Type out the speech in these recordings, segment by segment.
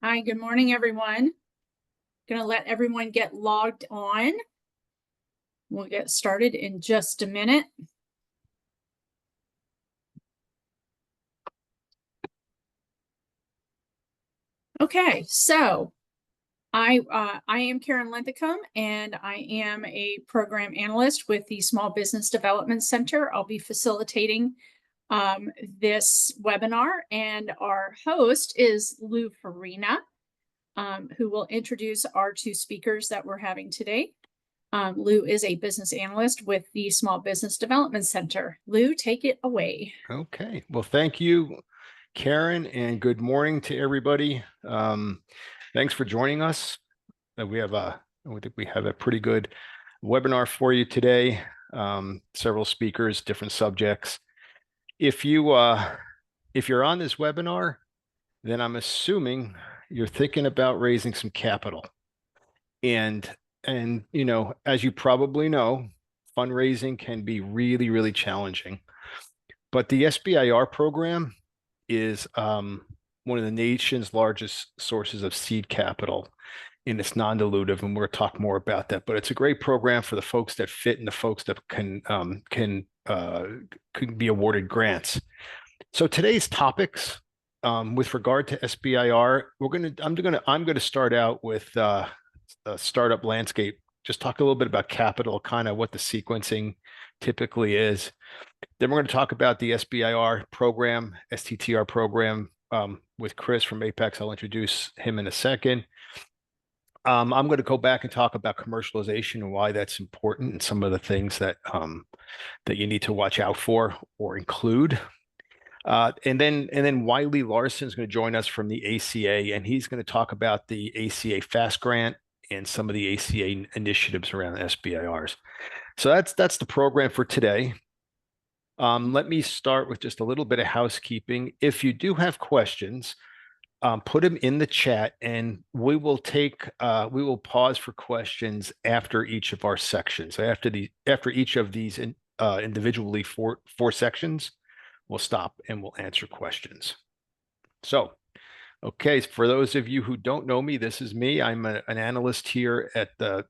Hi, good morning, everyone. Going to let everyone get logged on. We'll get started in just a minute. Okay, so I am Karen Linthicum, and I am a program analyst with the Small Business Development Center. I'll be facilitating this webinar, and our host is Lou Farina, who will introduce our two speakers that we're having today. Lou is a business analyst with the Small Business Development Center. Lou, take it away. Okay, well, thank you, Karen, and good morning to everybody. Thanks for joining us. I think we have a pretty good webinar for you today. Several speakers, different subjects. If you're on this webinar, then I'm assuming you're thinking about raising some capital. And as you probably know, fundraising can be really, really challenging. But the SBIR program is one of the nation's largest sources of seed capital, and it's non-dilutive, and we're going to talk more about that. But it's a great program for the folks that fit and the folks that can be awarded grants. So today's topics, with regard to SBIR, I'm going to start out with a startup landscape. Just talk a little bit about capital, kind of what the sequencing typically is. Then we're going to talk about the SBIR program, STTR program, with Chris from Apex. I'll introduce him in a second. I'm going to go back and talk about commercialization and why that's important and some of the things that you need to watch out for or include. And then Wiley Larson is going to join us from the ACA, and he's going to talk about the ACA Fast Grant and some of the ACA initiatives around SBIRs. So that's the program for today. Let me start with just a little bit of housekeeping. If you do have questions, put them in the chat, and we will pause for questions after each of our sections. After each of these individually four sections, we'll stop and we'll answer questions. So, okay, for those of you who don't know me, this is me. I'm an analyst here at the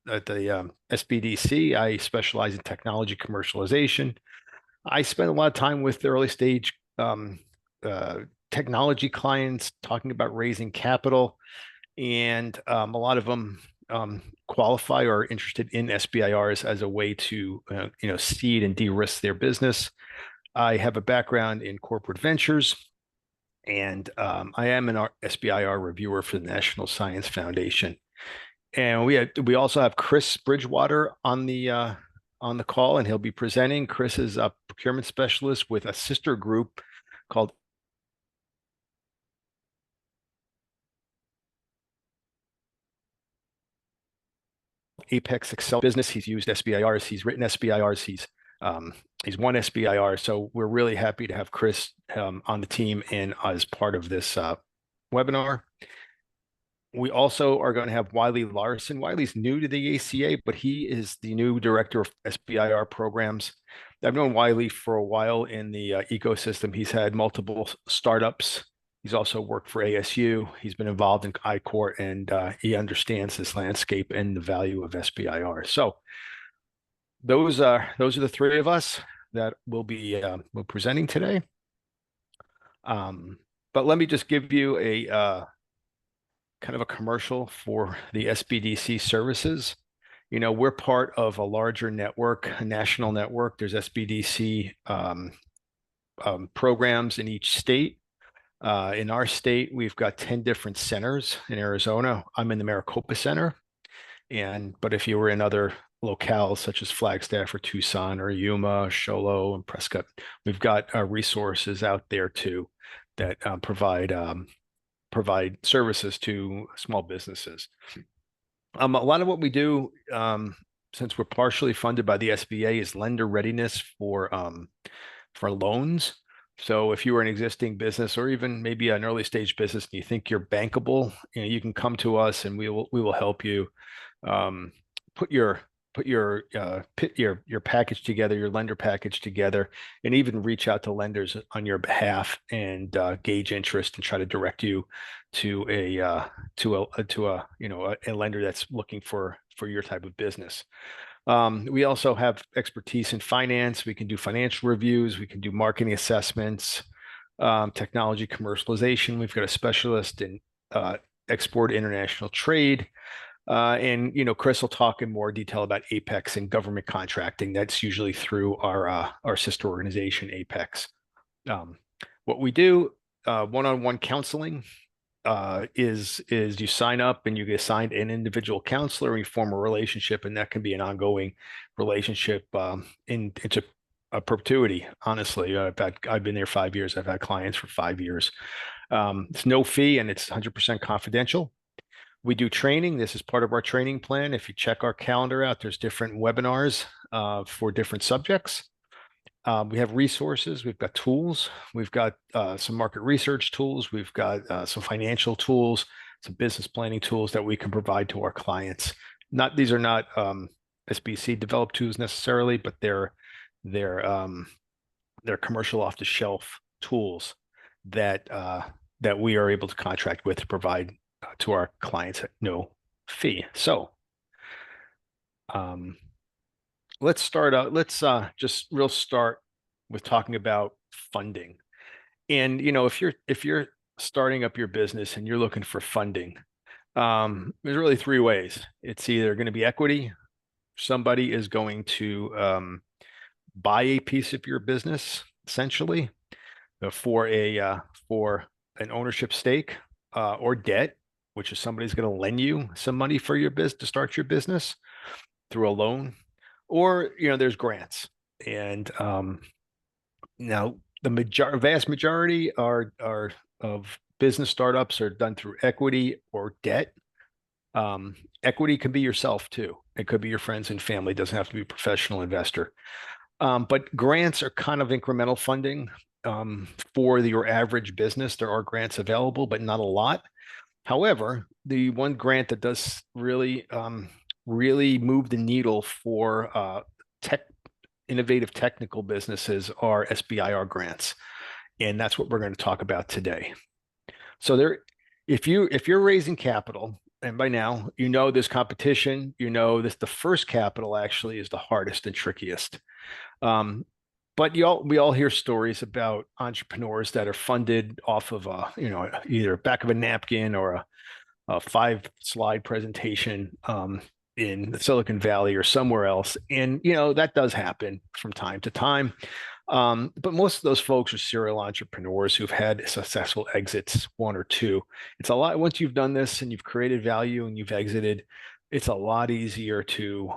SBDC. I specialize in technology commercialization. I spend a lot of time with the early stage technology clients talking about raising capital, and a lot of them qualify or are interested in SBIRs as a way to seed and de-risk their business. I have a background in corporate ventures, and I am an SBIR reviewer for the National Science Foundation. And we also have Chris Bridgewater on the call, and he'll be presenting. Chris is a procurement specialist with a sister group called Apex Excel Business. He's used SBIRs, he's written SBIRs, he's won SBIR. So we're really happy to have Chris on the team and as part of this webinar. We also are going to have Wiley Larson. Wiley's new to the ACA, but he is the new director of SBIR programs. I've known Wiley for a while in the ecosystem. He's had multiple startups. He's also worked for ASU. He's been involved in I-Court, and he understands this landscape and the value of SBIR. So those are the three of us that will be presenting today. But let me just give you a kind of a commercial for the SBDC services. We're part of a larger network, a national network. There's SBDC programs in each state. In our state, we've got 10 different centers. In Arizona, I'm in the Maricopa Center. But if you were in other locales such as Flagstaff or Tucson or Yuma, Show and Prescott, we've got resources out there too that provide services to small businesses. A lot of what we do, since we're partially funded by the SBA, is lender readiness for loans. So if you are an existing business or even maybe an early stage business and you think you're bankable, you can come to us and we will help you put your put your package together, your lender package together, and even reach out to lenders on your behalf and gauge interest and try to direct you to a lender that's looking for your type of business. We also have expertise in finance. We can do financial reviews. We can do marketing assessments, technology commercialization. We've got a specialist in export international trade. And Chris will talk in more detail about Apex and government contracting. That's usually through our sister organization, Apex. What we do, one-on-one counseling, is you sign up and you get assigned an individual counselor and you form a relationship, and that can be an ongoing relationship into a perpetuity. Honestly, I've been there 5 years. I've had clients for 5 years. It's no fee and it's 100% confidential. We do training. This is part of our training plan. If you check our calendar out, there's different webinars for different subjects. We have resources. We've got tools. We've got some market research tools. We've got some financial tools, some business planning tools that we can provide to our clients. These are not SBC developed tools necessarily, but they're commercial off-the-shelf tools that we are able to contract with to provide to our clients at no fee. So let's start out. Let's just start with talking about funding. And if you're starting up your business and you're looking for funding, there's really three ways. It's either going to be equity. Somebody is going to buy a piece of your business, essentially, for an ownership stake, or debt, which is somebody's going to lend you some money for your business to start your business through a loan, or there's grants. And now the vast majority of business startups are done through equity or debt. Equity can be yourself too. It could be your friends and family. It doesn't have to be a professional investor. But grants are kind of incremental funding for your average business. There are grants available, but not a lot. However, the one grant that does really move the needle for innovative technical businesses are SBIR grants, and that's what we're going to talk about today. So if you're raising capital, and by now there's competition, the first capital actually is the hardest and trickiest. But we all hear stories about entrepreneurs that are funded off of either back of a napkin or a 5-slide presentation in the Silicon Valley or somewhere else. And that does happen from time to time. But most of those folks are serial entrepreneurs who've had successful exits, one or two. It's a lot once you've done this and you've created value and you've exited, it's a lot easier to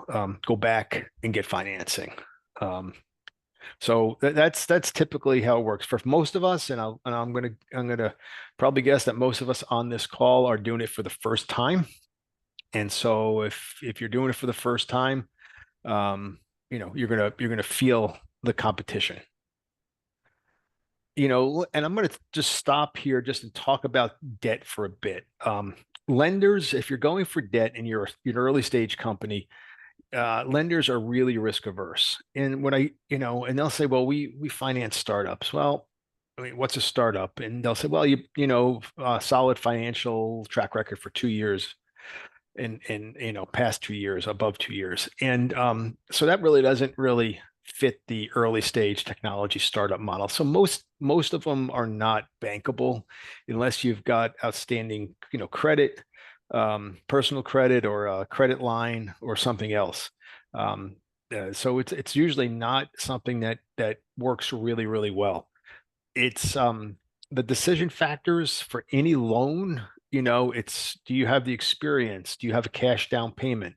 go back and get financing. So that's typically how it works for most of us, and I'm gonna probably guess that most of us on this call are doing it for the first time. And so if you're doing it for the first time, you're gonna feel the competition. And I'm gonna just stop here just to talk about debt for a bit. Lenders, if you're going for debt and you're an early stage company, lenders are really risk averse. And and they'll say, well, we finance startups. Well, I mean, what's a startup? And they'll say, well, solid financial track record for 2 years and past 2 years, above 2 years. And so that really doesn't really fit the early stage technology startup model. So most of them are not bankable unless you've got outstanding, credit, personal credit or a credit line or something else. So it's usually not something that works really, really well. It's the decision factors for any loan. It's, do you have the experience? Do you have a cash down payment?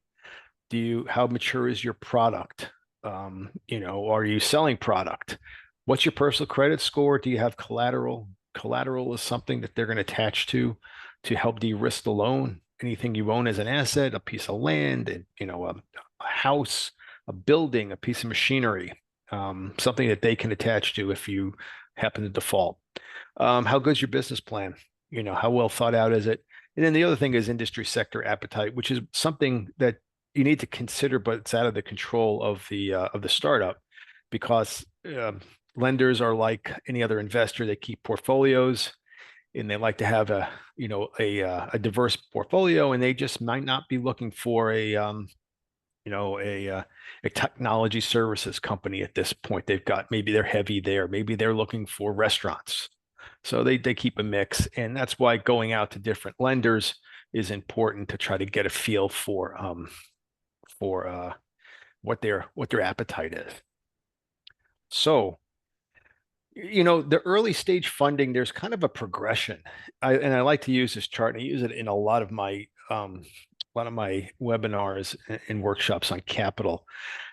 How mature is your product? Are you selling product? What's your personal credit score? Do you have collateral? Collateral is something that they're going to attach to help de-risk the loan. Anything you own as an asset, a piece of land, and a house, a building, a piece of machinery, something that they can attach to if you happen to default. How good's your business plan? How well thought out is it? And then the other thing is industry sector appetite, which is something that you need to consider, but it's out of the control of the startup, because lenders are like any other investor. They keep portfolios, and they like to have a diverse portfolio, and they just might not be looking for you know a uh, a technology services company at this point. They've got, maybe they're heavy there, maybe they're looking for restaurants, so they keep a mix, and that's why going out to different lenders is important to try to get a feel for what their appetite is. So, the early stage funding, there's kind of a progression. And I like to use this chart, and I use it in a lot of my webinars and workshops on capital,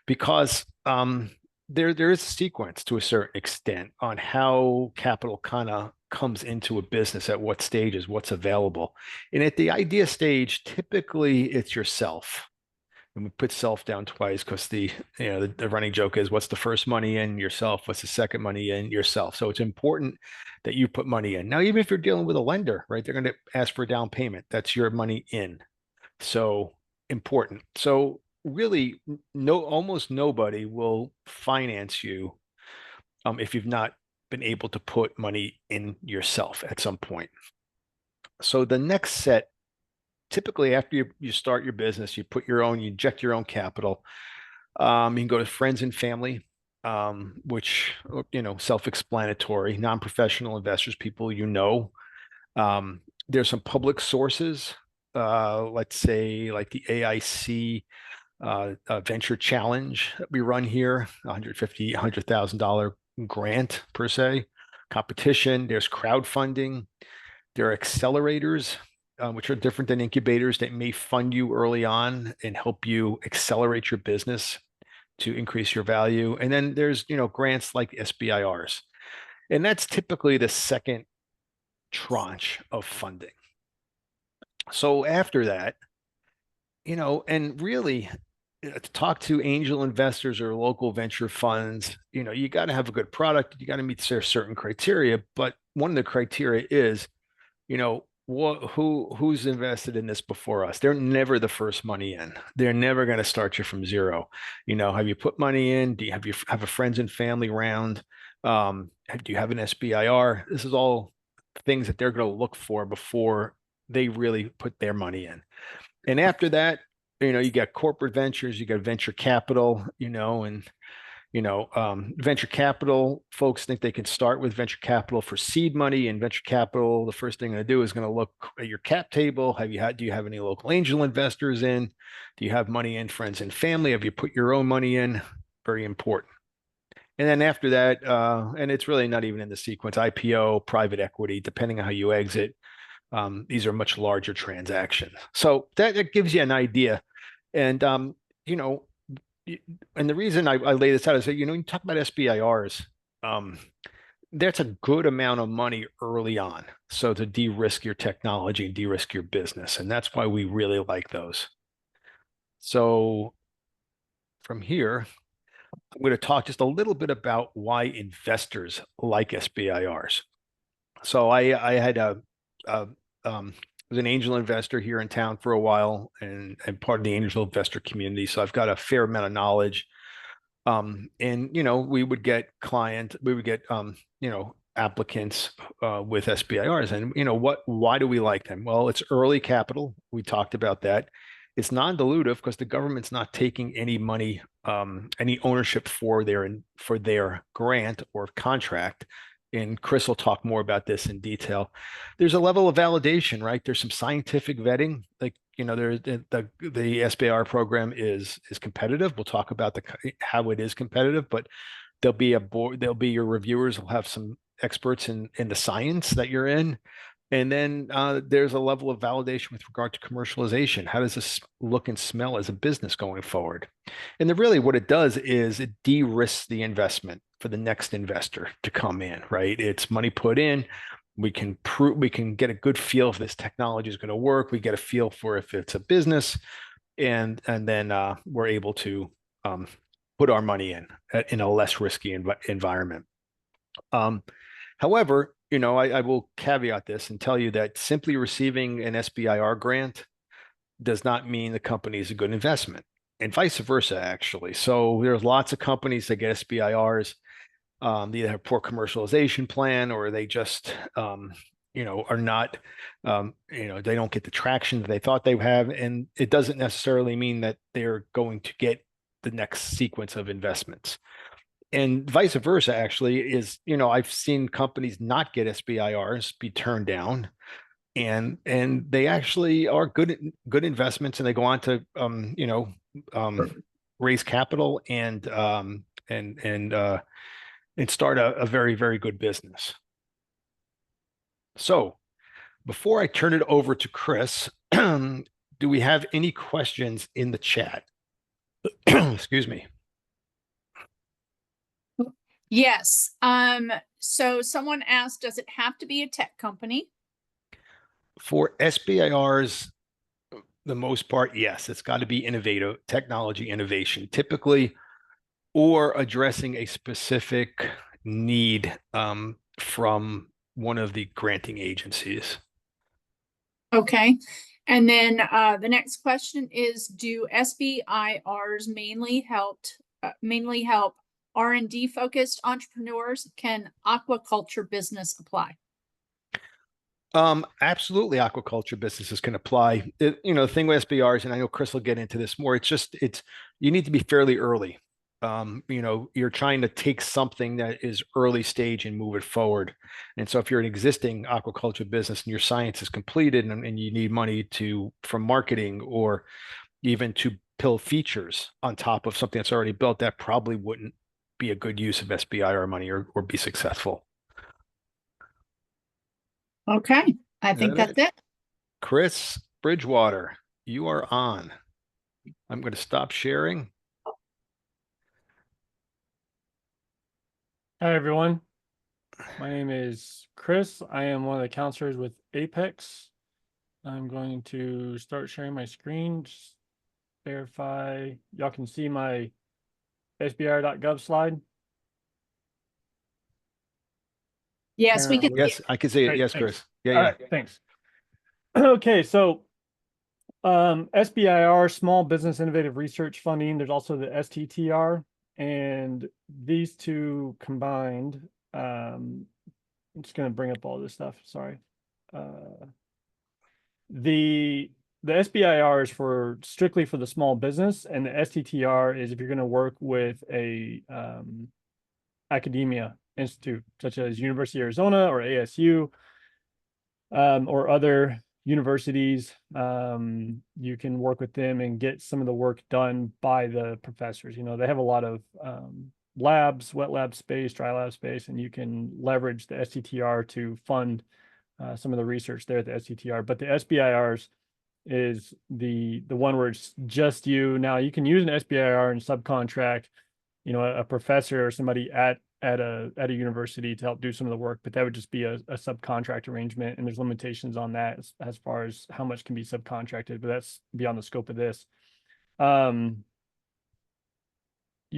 because there is a sequence to a certain extent on how capital kind of comes into a business, at what stages, what's available. And at the idea stage, typically it's yourself. And we put self down twice because the running joke is, what's the first money in? Yourself. What's the second money in? Yourself. So it's important that you put money in. Now, even if you're dealing with a lender, right, they're going to ask for a down payment. That's your money in. So important. So really, almost nobody will finance you if you've not been able to put money in yourself at some point. So the next set, typically after you start your business, you inject your own capital. You can go to friends and family, which, self-explanatory, non-professional investors, people there's some public sources, let's say like the AIC venture challenge that we run here, $100,000 grant per se, competition. There's crowdfunding. There are accelerators, which are different than incubators, that may fund you early on and help you accelerate your business to increase your value. And then there's, grants like SBIRs. And that's typically the second tranche of funding. So after that, and really, to talk to angel investors or local venture funds, you got to have a good product. You got to meet certain criteria. But one of the criteria is, who's invested in this before us? They're never the first money in. They're never going to start you from zero. Have you put money in? Do you have a friends and family round? Do you have an SBIR? This is all things that they're going to look for before they really put their money in. And after that, you got corporate ventures, you got venture capital, and venture capital folks think they can start with venture capital for seed money. And venture capital, the first thing I do is going to look at your cap table. Do you have any local angel investors in? Do you have money in friends and family? Have you put your own money in? Very important. And then after that, and it's really not even in the sequence, IPO, private equity, depending on how you exit. These are much larger transactions. So that gives you an idea. And, and the reason I lay this out is that, you talk about SBIRs, that's a good amount of money early on. So to de-risk your technology and de-risk your business. And that's why we really like those. So from here, I'm going to talk just a little bit about why investors like SBIRs. So I had was an angel investor here in town for a while, and part of the angel investor community. So I've got a fair amount of knowledge. And we would get applicants with SBIRs, and why do we like them? Well, it's early capital. We talked about that. It's non-dilutive because the government's not taking any money, any ownership for their grant or contract. And Chris will talk more about this in detail. There's a level of validation, right? There's some scientific vetting. Like, the SBIR program is competitive. We'll talk about how it is competitive, but there'll be a board, there'll be your reviewers will have some experts in the science that you're in. And then there's a level of validation with regard to commercialization. How does this look and smell as a business going forward? And really what it does is it de-risks the investment for the next investor to come in, right? It's money put in. We can get a good feel if this technology is going to work. We get a feel for if it's a business, and then we're able to put our money in a less risky environment. However, I will caveat this and tell you that simply receiving an SBIR grant does not mean the company is a good investment, and vice versa, actually. So there's lots of companies that get SBIRs. They either have poor commercialization plan, or they just, are not, they don't get the traction that they thought they have. And it doesn't necessarily mean that they're going to get the next sequence of investments. And vice versa, actually, I've seen companies not get SBIRs be turned down, and they actually are good investments, and they go on to raise capital and start a very, very good business. So before I turn it over to Chris, do we have any questions in the chat? Excuse me. Yes. So someone asked, does it have to be a tech company? For SBIRs, the most part, yes, it's got to be innovative technology innovation, typically, or addressing a specific need from one of the granting agencies. Okay. And then the next question is, do SBIRs mainly help R&D focused entrepreneurs? Can aquaculture business apply? Absolutely, aquaculture businesses can apply. The thing with SBRs, and I know Chris will get into this more, it's you need to be fairly early. You're trying to take something that is early stage and move it forward. And so if you're an existing aquaculture business and your science is completed, and you need money from marketing, or even to build features on top of something that's already built, that probably wouldn't be a good use of SBIR money, or be successful. Okay. I think that's it. Chris Bridgewater, you are on. I'm going to stop sharing. Hi, everyone. My name is Chris. I am one of the counselors with Apex. I'm going to start sharing my screen. Just verify. Y'all can see my SBIR.gov slide. Yes, we can. Yes, I can see it. Great, Yes, thanks. Chris. Yeah, All right, thanks. Okay, so SBIR, Small Business Innovative Research Funding. There's also the STTR, and these two combined. I'm just going to bring up all this stuff. Sorry. The SBIR is strictly for the small business, and the STTR is if you're going to work with a academia institute such as University of Arizona or ASU, or other universities. You can work with them and get some of the work done by the professors. They have a lot of labs, wet lab space, dry lab space, and you can leverage the STTR to fund some of the research there at the STTR. But the SBIRs is the one where it's just you. Now you can use an SBIR and subcontract, a professor or somebody at a university to help do some of the work, but that would just be a subcontract arrangement, and there's limitations on that as far as how much can be subcontracted, but that's beyond the scope of this. You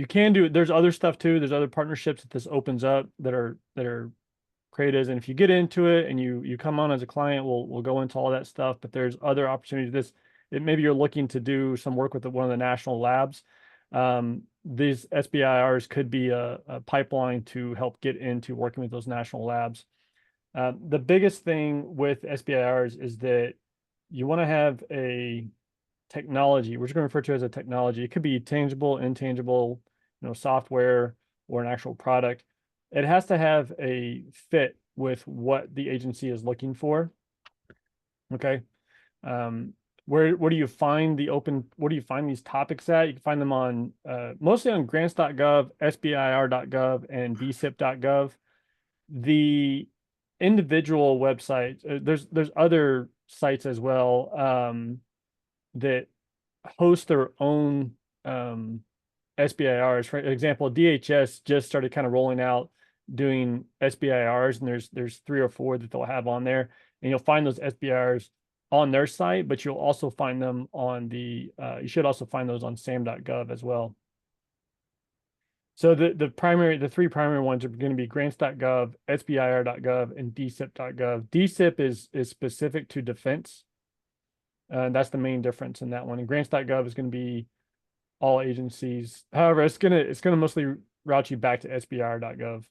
can do, there's other stuff too. There's other partnerships that this opens up that are creatives, and if you get into it and you come on as a client, we'll go into all that stuff. But there's other opportunities. Maybe you're looking to do some work with one of the national labs. These SBIRs could be a pipeline to help get into working with those national labs. The biggest thing with SBIRs is that you want to have a technology. We're just going to refer to it as a technology. It could be tangible, intangible, software, or an actual product. It has to have a fit with what the agency is looking for. Okay. Where do you find where do you find these topics at? You can find them on mostly on grants.gov, SBIR.gov, and DSIP.gov. The individual websites, there's other sites as well that host their own SBIRs. For example, DHS just started kind of rolling out doing SBIRs, and there's 3 or 4 that they'll have on there, and you'll find those SBIRs on their site, but you'll also find them on you should also find those on SAM.gov as well. So the 3 primary ones are going to be grants.gov, SBIR.gov, and DSIP.gov. DSIP is specific to defense. That's the main difference in that one. And grants.gov is going to be all agencies. However, it's gonna mostly route you back to SBIR.gov.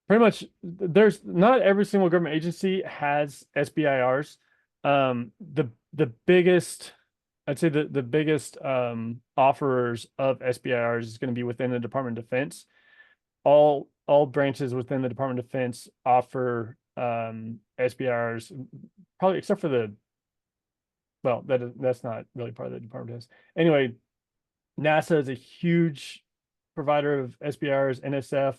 Pretty much, there's not every single government agency has SBIRs. The biggest, I'd say the biggest offerers of SBIRs is going to be within the Department of Defense. All branches within the Department of Defense offer SBIRs, probably except for well, that's not really part of the Department of Defense. Anyway, NASA is a huge provider of SBIRs, NSF,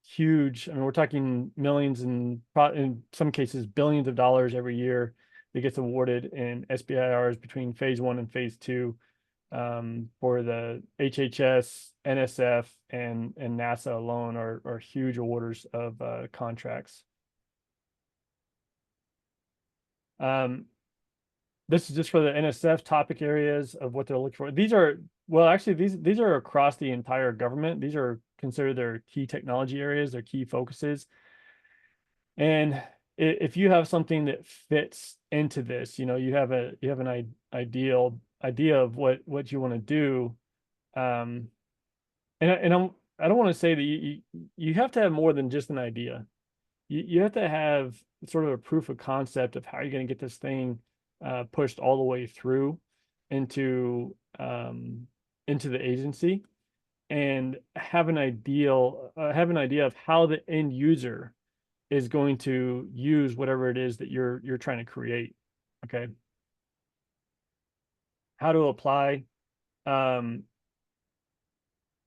huge. I mean, we're talking millions and in some cases billions of dollars every year that gets awarded in SBIRs between phase 1 and phase 2 for the HHS, NSF, and NASA alone are huge awarders of contracts. This is just for the NSF topic areas of what they're looking for. These are, well, actually, these are across the entire government. These are considered their key technology areas, their key focuses. And if you have something that fits into this, you have an idea of what you want to do. And I don't want to say that you have to have more than just an idea. You have to have sort of a proof of concept of how you're going to get this thing pushed all the way through into the agency, and have an idea of how the end user is going to use whatever it is that you're trying to create. Okay. How to apply.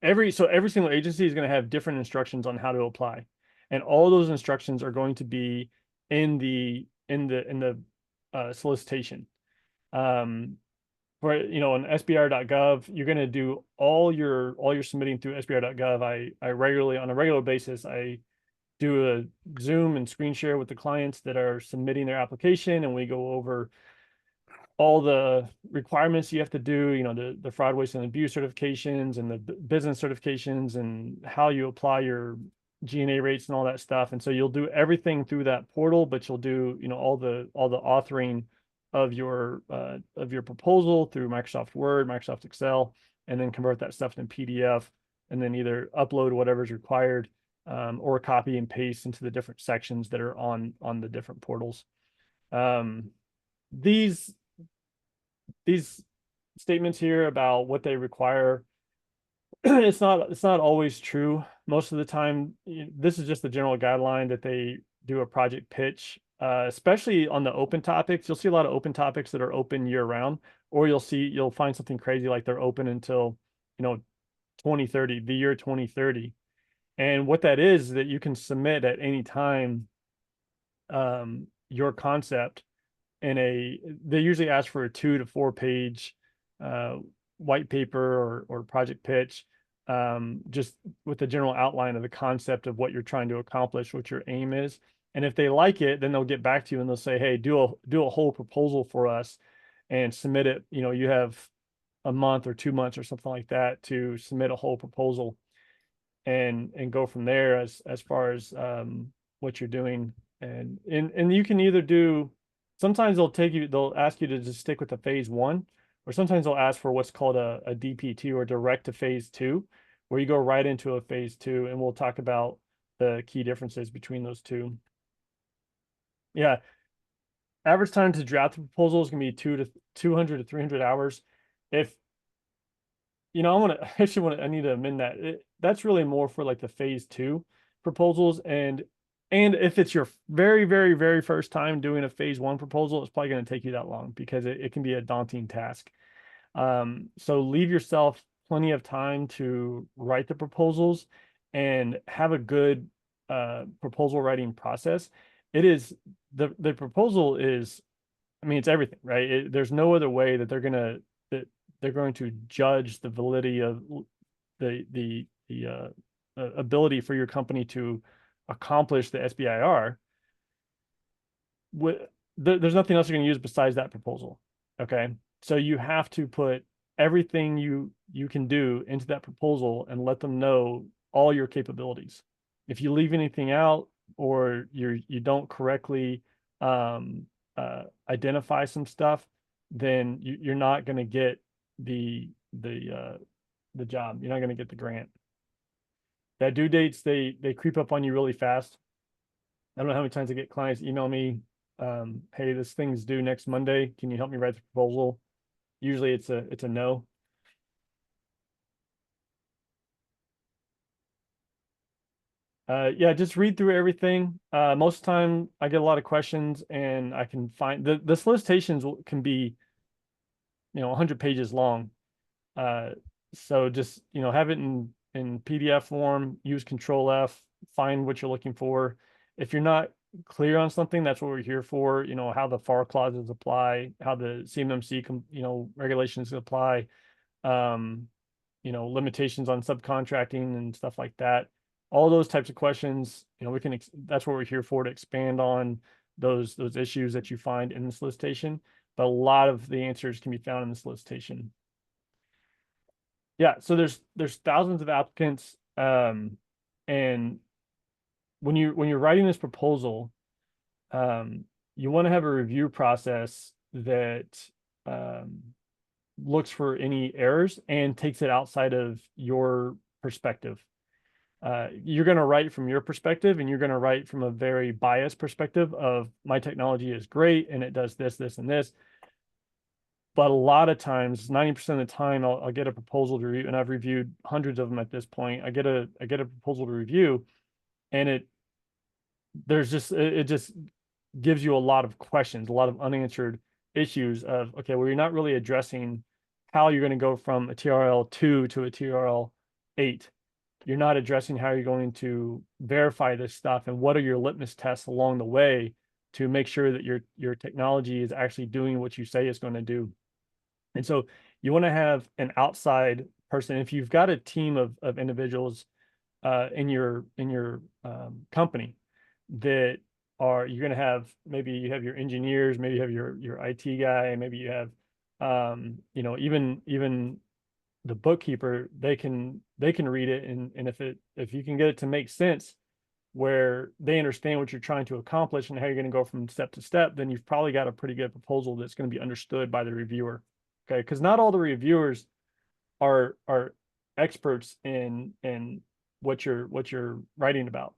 Every single agency is going to have different instructions on how to apply, and all those instructions are going to be in the solicitation. For on SBIR.gov, you're going to do all your submitting through SBIR.gov. I regularly, on a regular basis, I do a Zoom and screen share with the clients that are submitting their application, and we go over all the requirements you have to do, the fraud, waste, and abuse certifications and the business certifications and how you apply your G&A rates and all that stuff. And so you'll do everything through that portal, but you'll do, all the authoring of your proposal through Microsoft Word, Microsoft Excel, and then convert that stuff into PDF, and then either upload whatever's required or copy and paste into the different sections that are on the different portals. These statements here about what they require, it's not always true. Most of the time, this is just the general guideline that they do a project pitch, especially on the open topics. You'll see a lot of open topics that are open year round, or you'll find something crazy like they're open until 2030, the year 2030. And what that is that you can submit at any time your concept they usually ask for a 2 to 4 page white paper or project pitch, just with the general outline of the concept of what you're trying to accomplish, what your aim is. And if they like it, then they'll get back to you and they'll say, hey, do a whole proposal for us and submit it. You have a month or 2 months or something like that to submit a whole proposal, and go from there as far as what you're doing. And you can either do, sometimes they'll ask you to just stick with the phase 1, or sometimes they'll ask for what's called a DP2, or direct to phase 2, where you go right into a phase 2, and we'll talk about the key differences between those two. Yeah. Average time to draft the proposal is going to be 200 to 300 hours. If I need to amend that. That's really more for like the phase 2 proposals. And if it's your very, very, very first time doing a phase 1 proposal, it's probably going to take you that long because it can be a daunting task. So leave yourself plenty of time to write the proposals and have a good proposal writing process. The proposal is, it's everything, right? There's no other way that they're going to judge the validity of the ability for your company to accomplish the SBIR. There's nothing else you're going to use besides that proposal. Okay, so you have to put everything you can do into that proposal and let them know all your capabilities. If you leave anything out, or you don't correctly identify some stuff, then you're not going to get the job. You're not going to get the grant. That due dates, they creep up on you really fast. I don't know how many times I get clients email me, hey, this thing's due next Monday. Can you help me write the proposal? Usually it's a no. Yeah, just read through everything. Most of the time I get a lot of questions, and I can find the solicitations can be, 100 pages long. So just, have it in PDF form, use Control F, find what you're looking for. If you're not clear on something, that's what we're here for, how the FAR clauses apply, how the CMMC, regulations apply, limitations on subcontracting and stuff like that. All those types of questions, that's what we're here for, to expand on those issues that you find in the solicitation. But a lot of the answers can be found in the solicitation. Yeah, so there's thousands of applicants, and when you're writing this proposal, you want to have a review process that looks for any errors and takes it outside of your perspective. You're going to write from your perspective, and you're going to write from a very biased perspective of, my technology is great and it does this, this, and this. But a lot of times, 90% of the time, I'll get a proposal to review, and I've reviewed hundreds of them at this point. I get a proposal to review, and it just gives you a lot of questions, a lot of unanswered issues of, okay, well, you're not really addressing how you're going to go from a TRL 2 to a TRL 8. You're not addressing how you're going to verify this stuff, and what are your litmus tests along the way to make sure that your technology is actually doing what you say it's going to do. And so you want to have an outside person. If you've got a team of individuals in your company that you're going to have, maybe you have your engineers, maybe you have your IT guy, maybe you have even the bookkeeper, they can read it, and if you can get it to make sense, where they understand what you're trying to accomplish and how you're going to go from step to step, then you've probably got a pretty good proposal that's going to be understood by the reviewer. Okay, because not all the reviewers are experts in what you're writing about.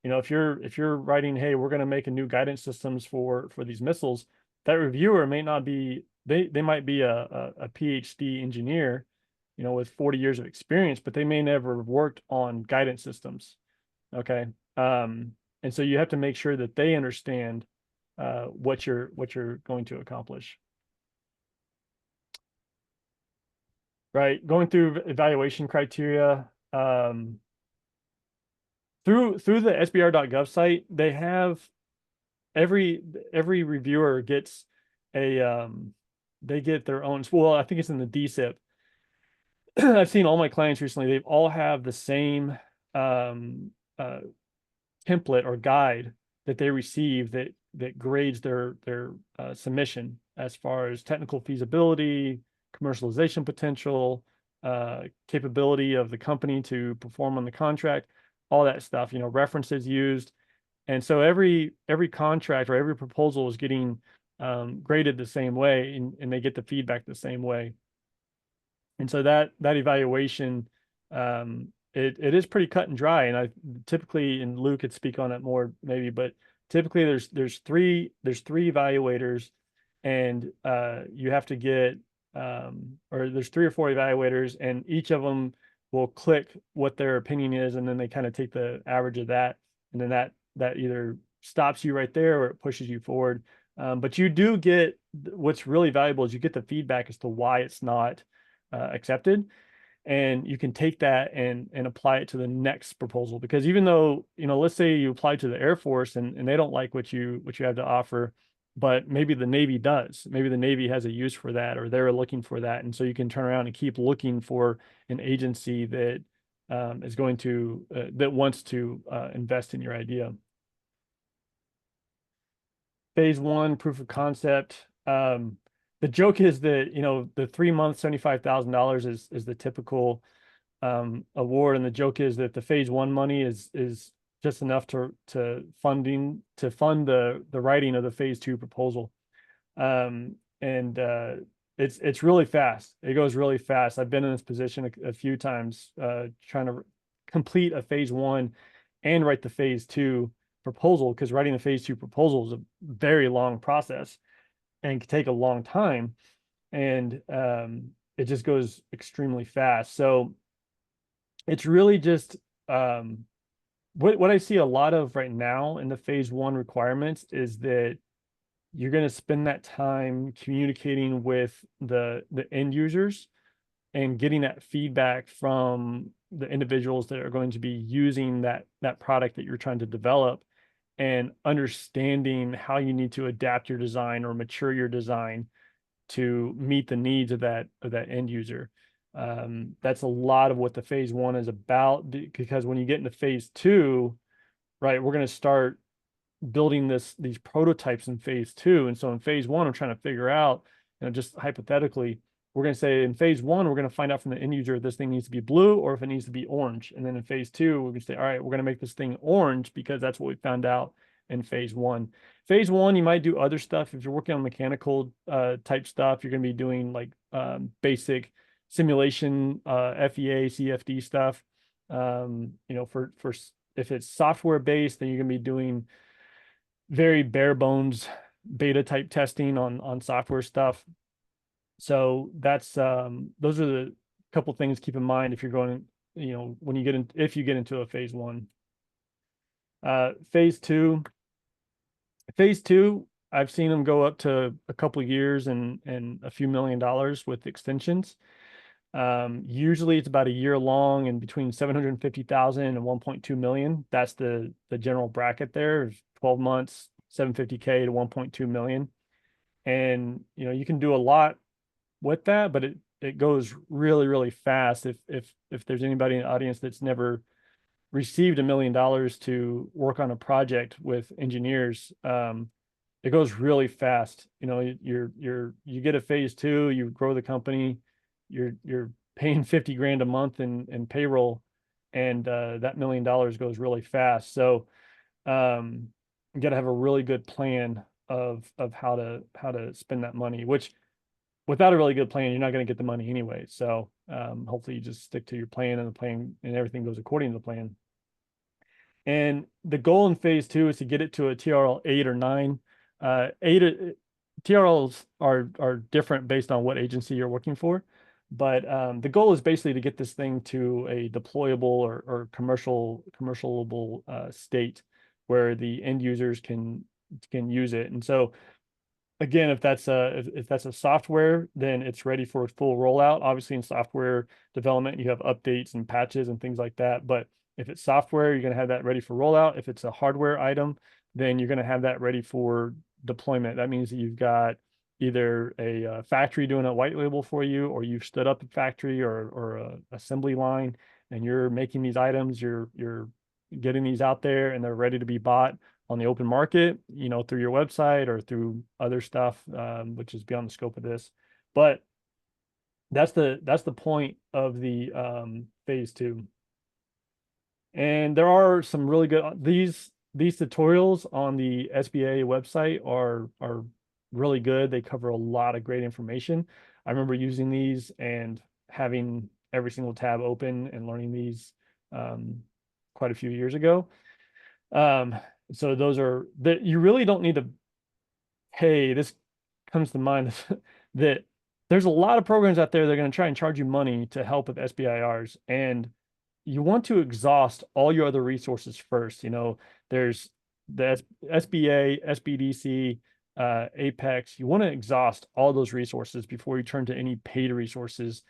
If you're writing, hey, we're going to make a new guidance systems for these missiles, that reviewer may not be, they might be a PhD engineer, with 40 years of experience, but they may never have worked on guidance systems. Okay. And so you have to make sure that they understand what you're going to accomplish. Right. Going through evaluation criteria, through the SBIR.gov site, they have every reviewer gets they get their own, well, I think it's in the DSIP. I've seen all my clients recently, they've all have the same template or guide that they receive that grades their submission as far as technical feasibility, commercialization potential, capability of the company to perform on the contract, all that stuff, references used. And so every contract or every proposal is getting graded the same way, and they get the feedback the same way. And so that evaluation, it is pretty cut and dry. And I typically, and Lou could speak on it more maybe, but typically there's three evaluators, and you have to get or there's 3 or 4 evaluators, and each of them will click what their opinion is, and then they kind of take the average of that, and then that either stops you right there or it pushes you forward. But you do get, what's really valuable is you get the feedback as to why it's not accepted, and you can take that and apply it to the next proposal. Because even though, let's say you apply to the Air Force and they don't like what you have to offer, but maybe the Navy does. Maybe the Navy has a use for that, or they're looking for that. And so you can turn around and keep looking for an agency that is going to, that wants to invest in your idea. Phase 1, proof of concept. The joke is that, the 3 months, $75,000 is the typical award. And the joke is that the phase 1 money is just enough to fund the writing of the phase 2 proposal. And it's really fast. It goes really fast. I've been in this position a few times, trying to complete a phase 1 and write the phase 2 proposal, because writing the phase 2 proposal is a very long process and can take a long time. And it just goes extremely fast. So it's really just what I see a lot of right now in the phase 1 requirements is that you're going to spend that time communicating with the end users and getting that feedback from the individuals that are going to be using that product that you're trying to develop, and understanding how you need to adapt your design or mature your design to meet the needs of that end user. That's a lot of what the phase 1 is about, because when you get into phase 2, right, we're going to start building these prototypes in phase 2. And so in phase 1, I'm trying to figure out, just hypothetically, we're going to say in phase 1, we're going to find out from the end user if this thing needs to be blue or if it needs to be orange. And then in phase 2, we're going to say, all right, we're going to make this thing orange because that's what we found out in phase 1. Phase 1, you might do other stuff. If you're working on mechanical type stuff, you're going to be doing like basic simulation, FEA, CFD stuff. For if it's software based, then you're going to be doing very bare bones beta type testing on software stuff. So that's those are the couple things to keep in mind if you're going, when you get in, if you get into a phase 1. Phase 2, I've seen them go up to a couple of years and a few $1 million with extensions. Usually it's about a year long and between 750,000 and 1.2 million. That's the general bracket there. 12 months, 750K to 1.2 million. And you can do a lot with that, but it goes really, really fast. If there's anybody in the audience that's never received $1 million to work on a project with engineers, it goes really fast. You get a phase 2, you grow the company, you're paying 50 grand a month in payroll, and that $1 million goes really fast. So you got to have a really good plan of how to spend that money, which without a really good plan, you're not going to get the money anyway. So hopefully you just stick to your plan, and the plan and everything goes according to the plan. And the goal in phase 2 is to get it to a TRL 8 or 9. TRLs are different based on what agency you're working for, but the goal is basically to get this thing to a deployable or commercialable state where the end users can use it. And so again, if that's a software, then it's ready for a full rollout. Obviously, in software development, you have updates and patches and things like that. But if it's software, you're going to have that ready for rollout. If it's a hardware item, then you're going to have that ready for deployment. That means that you've got either a factory doing a white label for you, or you've stood up a factory or a assembly line, and you're making these items. You're getting these out there, and they're ready to be bought on the open market, through your website or through other stuff, which is beyond the scope of this. But that's the point of the phase 2. And there are some really good these tutorials on the SBA website are really good. They cover a lot of great information. I remember using these and having every single tab open and learning these quite a few years ago. So those are that you really don't need to pay. This comes to mind that there's a lot of programs out there that are going to try and charge you money to help with SBIRs, and you want to exhaust all your other resources first. There's the SBA, SBDC, Apex. You want to exhaust all those resources before you turn to any paid resources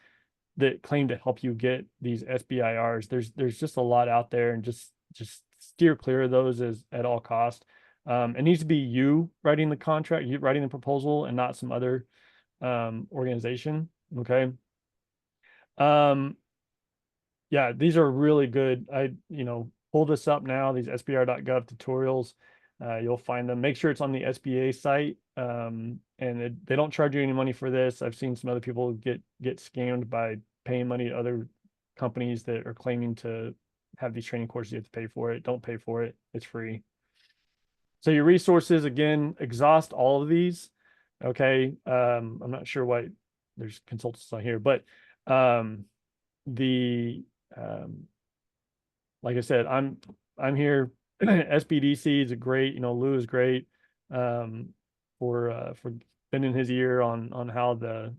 that claim to help you get these SBIRs. There's just a lot out there, and just steer clear of those at all cost. It needs to be you writing the contract, you writing the proposal, and not some other organization. Okay. Yeah, these are really good. I pull this up now, these SBIR.gov tutorials. You'll find them. Make sure it's on the SBA site. And they don't charge you any money for this. I've seen some other people get scammed by paying money to other companies that are claiming to have these training courses. You have to pay for it. Don't pay for it. It's free. So your resources, again, exhaust all of these. Okay. I'm not sure why there's consultants on here, but the like I said, I'm here. SBDC is a great, Lou is great for spending his ear on how the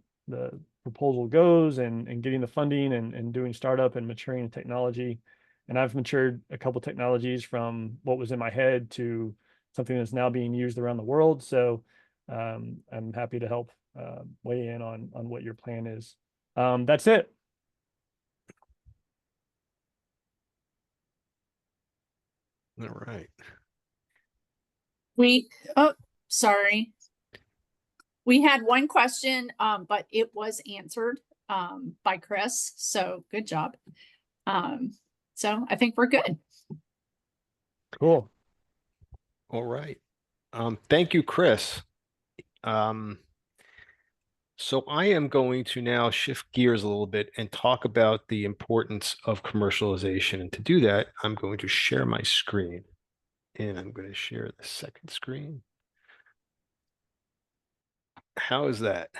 proposal goes and getting the funding and doing startup and maturing the technology. And I've matured a couple technologies from what was in my head to something that's now being used around the world. So I'm happy to help weigh in on what your plan is. That's it. All right. Oh, sorry. We had one question, but it was answered by Chris. So good job. So I think we're good. Cool. All right. Thank you, Chris. So I am going to now shift gears a little bit and talk about the importance of commercialization. And to do that, I'm going to share my screen. And I'm going to share the second screen. How is that?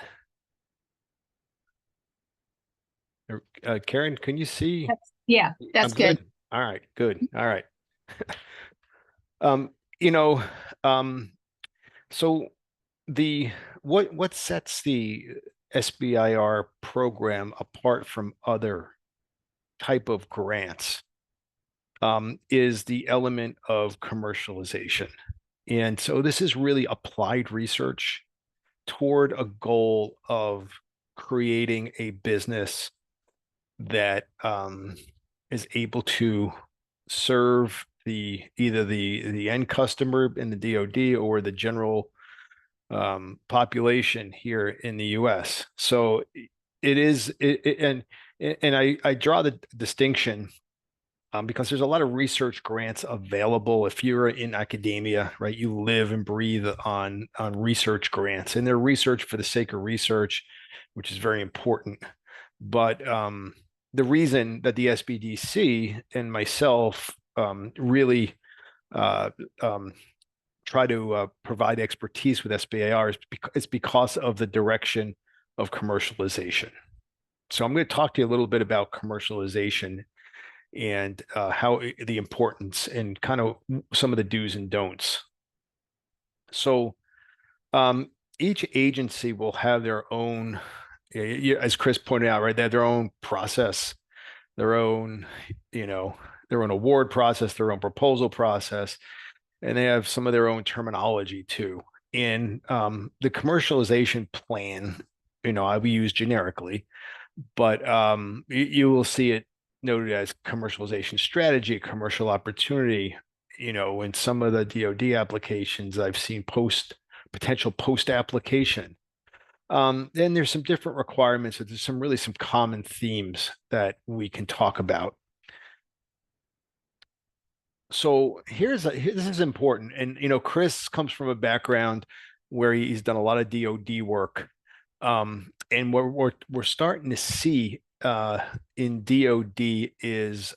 Karen, can you see? Yeah, that's I'm good. All right, good. All right. Um, you know, so what sets the SBIR program apart from other type of grants is the element of commercialization. And so this is really applied research toward a goal of creating a business that is able to serve either the end customer in the DoD or the general population here in the U.S. So it is, and I draw the distinction because there's a lot of research grants available if you're in academia, right? You live and breathe on research grants, and they're research for the sake of research, which is very important. But the reason that the SBDC and myself really uh, try to provide expertise with SBIR is because of the direction of commercialization. So I'm going to talk to you a little bit about commercialization and how the importance and kind of some of the do's and don'ts. So each agency will have their own, as Chris pointed out, right? They have their own process, their own, their own award process, their own proposal process, and they have some of their own terminology too. And the commercialization plan, I will use generically, but you will see it noted as commercialization strategy, commercial opportunity. In some of the DoD applications, I've seen potential post application. Then there's some different requirements, but there's some common themes that we can talk about. So this is important, and Chris comes from a background where he's done a lot of DoD work, and we're starting to see in DoD is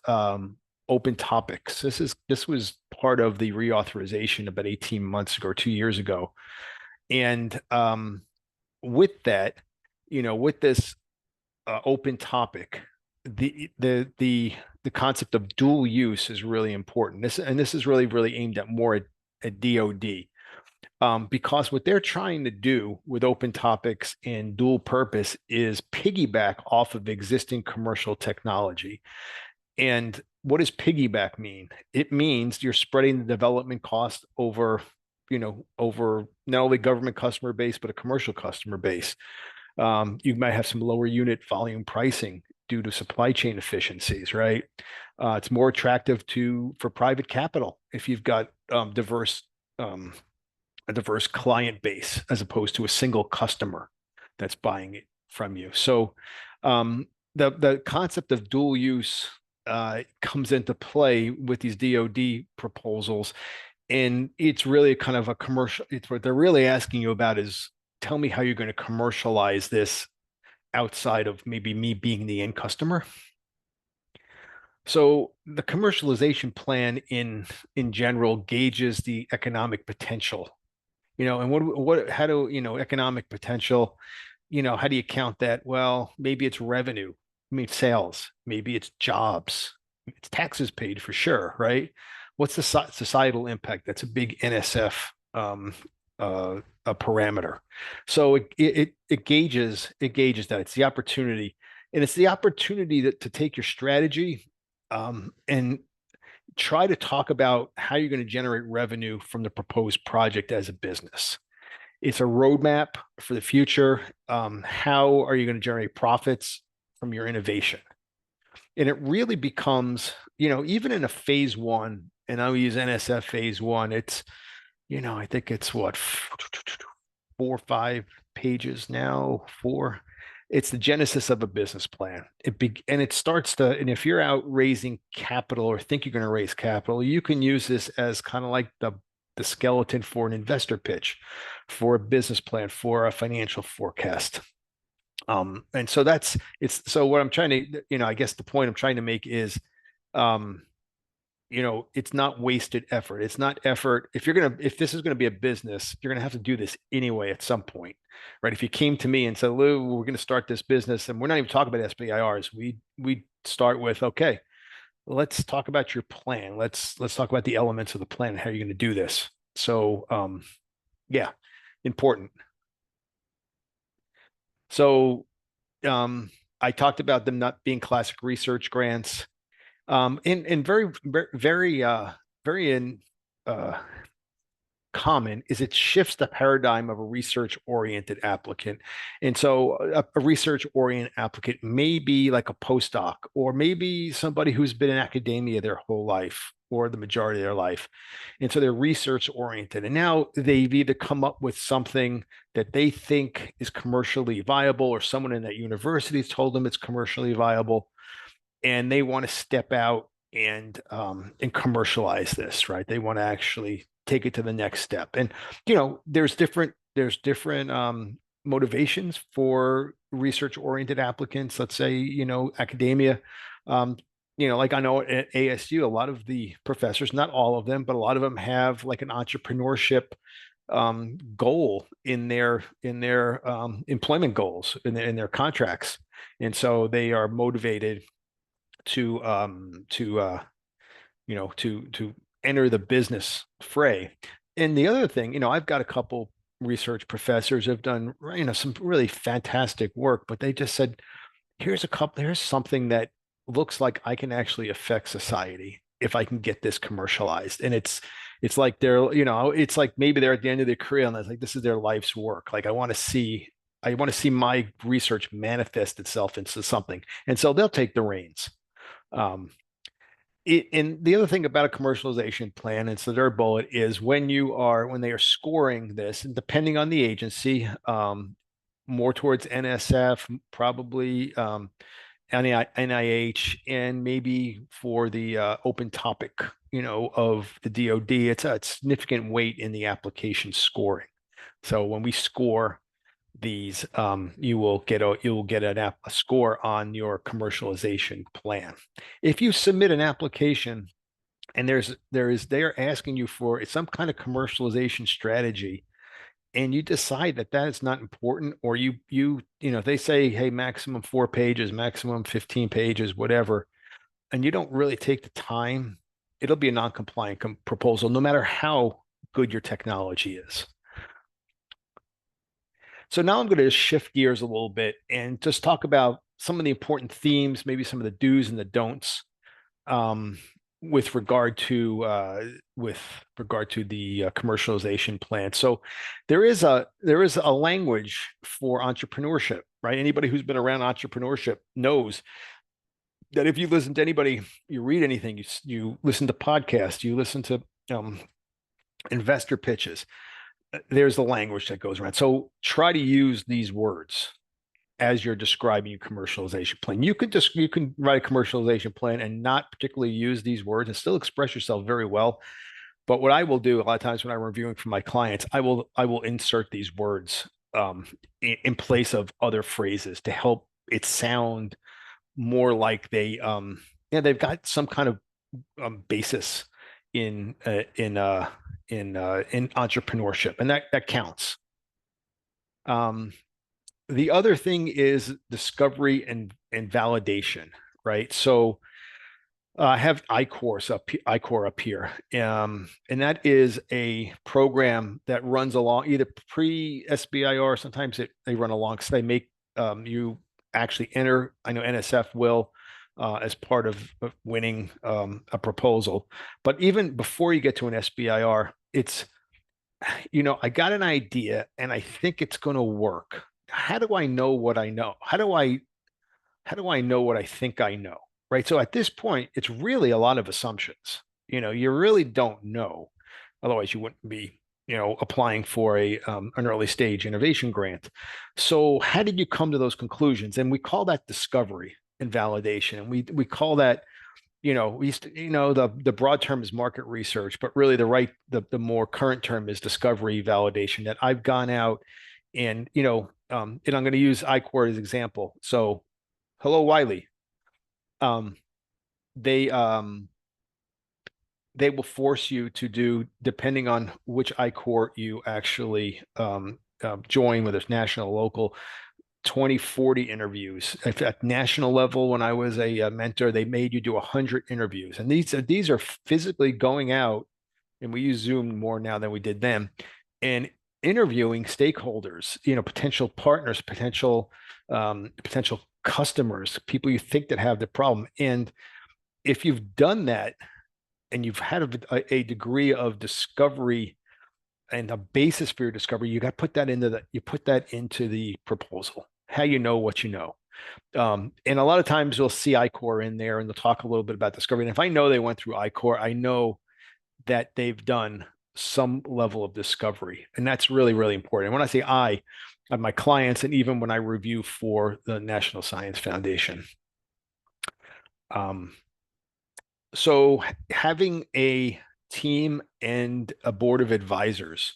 open topics. This was part of the reauthorization about 18 months ago or 2 years ago, and with that, with this open topic, the concept of dual use is really important. This is really aimed at more at DoD. Because what they're trying to do with open topics and dual purpose is piggyback off of existing commercial technology. And what does piggyback mean? It means you're spreading the development cost over not only government customer base, but a commercial customer base. You might have some lower unit volume pricing due to supply chain efficiencies, right? It's more attractive for private capital if you've got a diverse client base as opposed to a single customer that's buying it from you. So the concept of dual use comes into play with these DoD proposals, and it's really kind of a commercial. It's what they're really asking you about is tell me how you're going to commercialize this outside of maybe me being the end customer. So the commercialization plan in general gauges the economic potential And how do, economic potential, how do you count that? Well, maybe it's revenue, I mean, sales, maybe it's jobs, it's taxes paid for sure, right? What's the societal impact? That's a big NSF a parameter. So it gauges that it's the opportunity, and it's the opportunity to take your strategy and try to talk about how you're going to generate revenue from the proposed project as a business. It's a roadmap for the future. How are you going to generate profits from your innovation? And it really becomes, even in a phase one, and I'll use NSF phase one, it's, I think it's what, 4 or 5 pages now, four. It's the genesis of a business plan. And it starts to, and if you're out raising capital or think you're going to raise capital, you can use this as kind of like the skeleton for an investor pitch, for a business plan, for a financial forecast. And so so what I'm trying to, I guess the point I'm trying to make is, it's not wasted effort. It's not effort. If this is going to be a business, you're going to have to do this anyway at some point, right? If you came to me and said, Lou, we're going to start this business, and we're not even talking about SBIRs, we start with, okay, let's talk about your plan. Let's talk about the elements of the plan, how you're going to do this. So, yeah, important. So, I talked about them not being classic research grants. And very common is it shifts the paradigm of a research-oriented applicant. And so a research-oriented applicant may be like a postdoc, or maybe somebody who's been in academia their whole life or the majority of their life. And so they're research-oriented. And now they've either come up with something that they think is commercially viable, or someone in that university has told them it's commercially viable, and they want to step out and commercialize this, right? They want to actually take it to the next step. And there's different motivations for research oriented applicants. Let's say academia. Like I know at ASU, a lot of the professors, not all of them, but a lot of them have like an entrepreneurship goal in their employment goals in their contracts, and so they are motivated to enter the business fray. And the other thing, I've got a couple research professors who have done some really fantastic work, but they just said, here's something that looks like I can actually affect society if I can get this commercialized. And it's like it's like maybe they're at the end of their career and it's like this is their life's work. Like I want to see my research manifest itself into something. And so they'll take the reins. And the other thing about a commercialization plan, it's the third bullet, is when they are scoring this, and depending on the agency, more towards NSF, probably NIH, and maybe for the open topic, of the DoD, it's a significant weight in the application scoring. So when we score these, you will get a score on your commercialization plan. If you submit an application and they're asking you for some kind of commercialization strategy, and you decide that is not important, or they say, hey, maximum 4 pages, maximum 15 pages, whatever, and you don't really take the time, it'll be a non-compliant proposal, no matter how good your technology is. So now I'm going to shift gears a little bit and just talk about some of the important themes, maybe some of the do's and the don'ts, with regard to the commercialization plan. So there is a language for entrepreneurship, right? Anybody who's been around entrepreneurship knows that if you listen to anybody, you read anything, you listen to podcasts, you listen to investor pitches, there's the language that goes around. So try to use these words as you're describing your commercialization plan. You can write a commercialization plan and not particularly use these words and still express yourself very well. But what I will do a lot of times when I'm reviewing for my clients, I will insert these words in place of other phrases to help it sound more like they've got some kind of basis in in entrepreneurship, and that counts. The other thing is discovery and validation, right? So I have iCore up here, and that is a program that runs along either pre-SBIR. Sometimes they run along, so they make you actually enter. I know NSF will as part of winning a proposal, but even before you get to an SBIR, it's I got an idea and I think it's going to work. How do I know what I know? How do I know what I think I know? Right. So at this point, it's really a lot of assumptions. You really don't know. Otherwise, you wouldn't be, applying for an early stage innovation grant. So how did you come to those conclusions? And we call that discovery and validation. And we call that, we used to, the broad term is market research, but really the more current term is discovery validation, that I've gone out and, and I'm going to use iCore as an example. So hello, Wiley. They will force you to do, depending on which iCore you actually join, whether it's national, local, 20, 40 interviews. At national level, when I was a mentor, they made you do 100 interviews. And these are physically going out, and we use Zoom more now than we did then, and interviewing stakeholders, potential partners, potential customers, people you think that have the problem. And if you've done that and you've had a degree of discovery and a basis for your discovery, you got to put that into the proposal. How you know what you know. And a lot of times we'll see iCore in there and they'll talk a little bit about discovery. And if I know they went through iCore, I know that they've done some level of discovery. And that's really, really important. And when I say I have my clients, and even when I review for the National Science Foundation. So having a team and a board of advisors.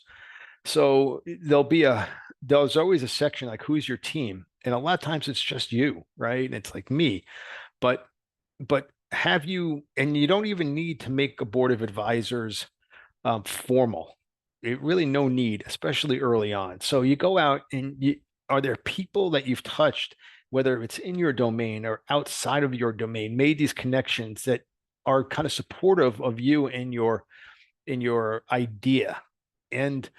So there's always a section like, who's your team? And a lot of times it's just you, right? And it's like me, but have you, and you don't even need to make a board of advisors formal. It really no need, especially early on. So you go out and are there people that you've touched, whether it's in your domain or outside of your domain, made these connections that are kind of supportive of you in your idea. And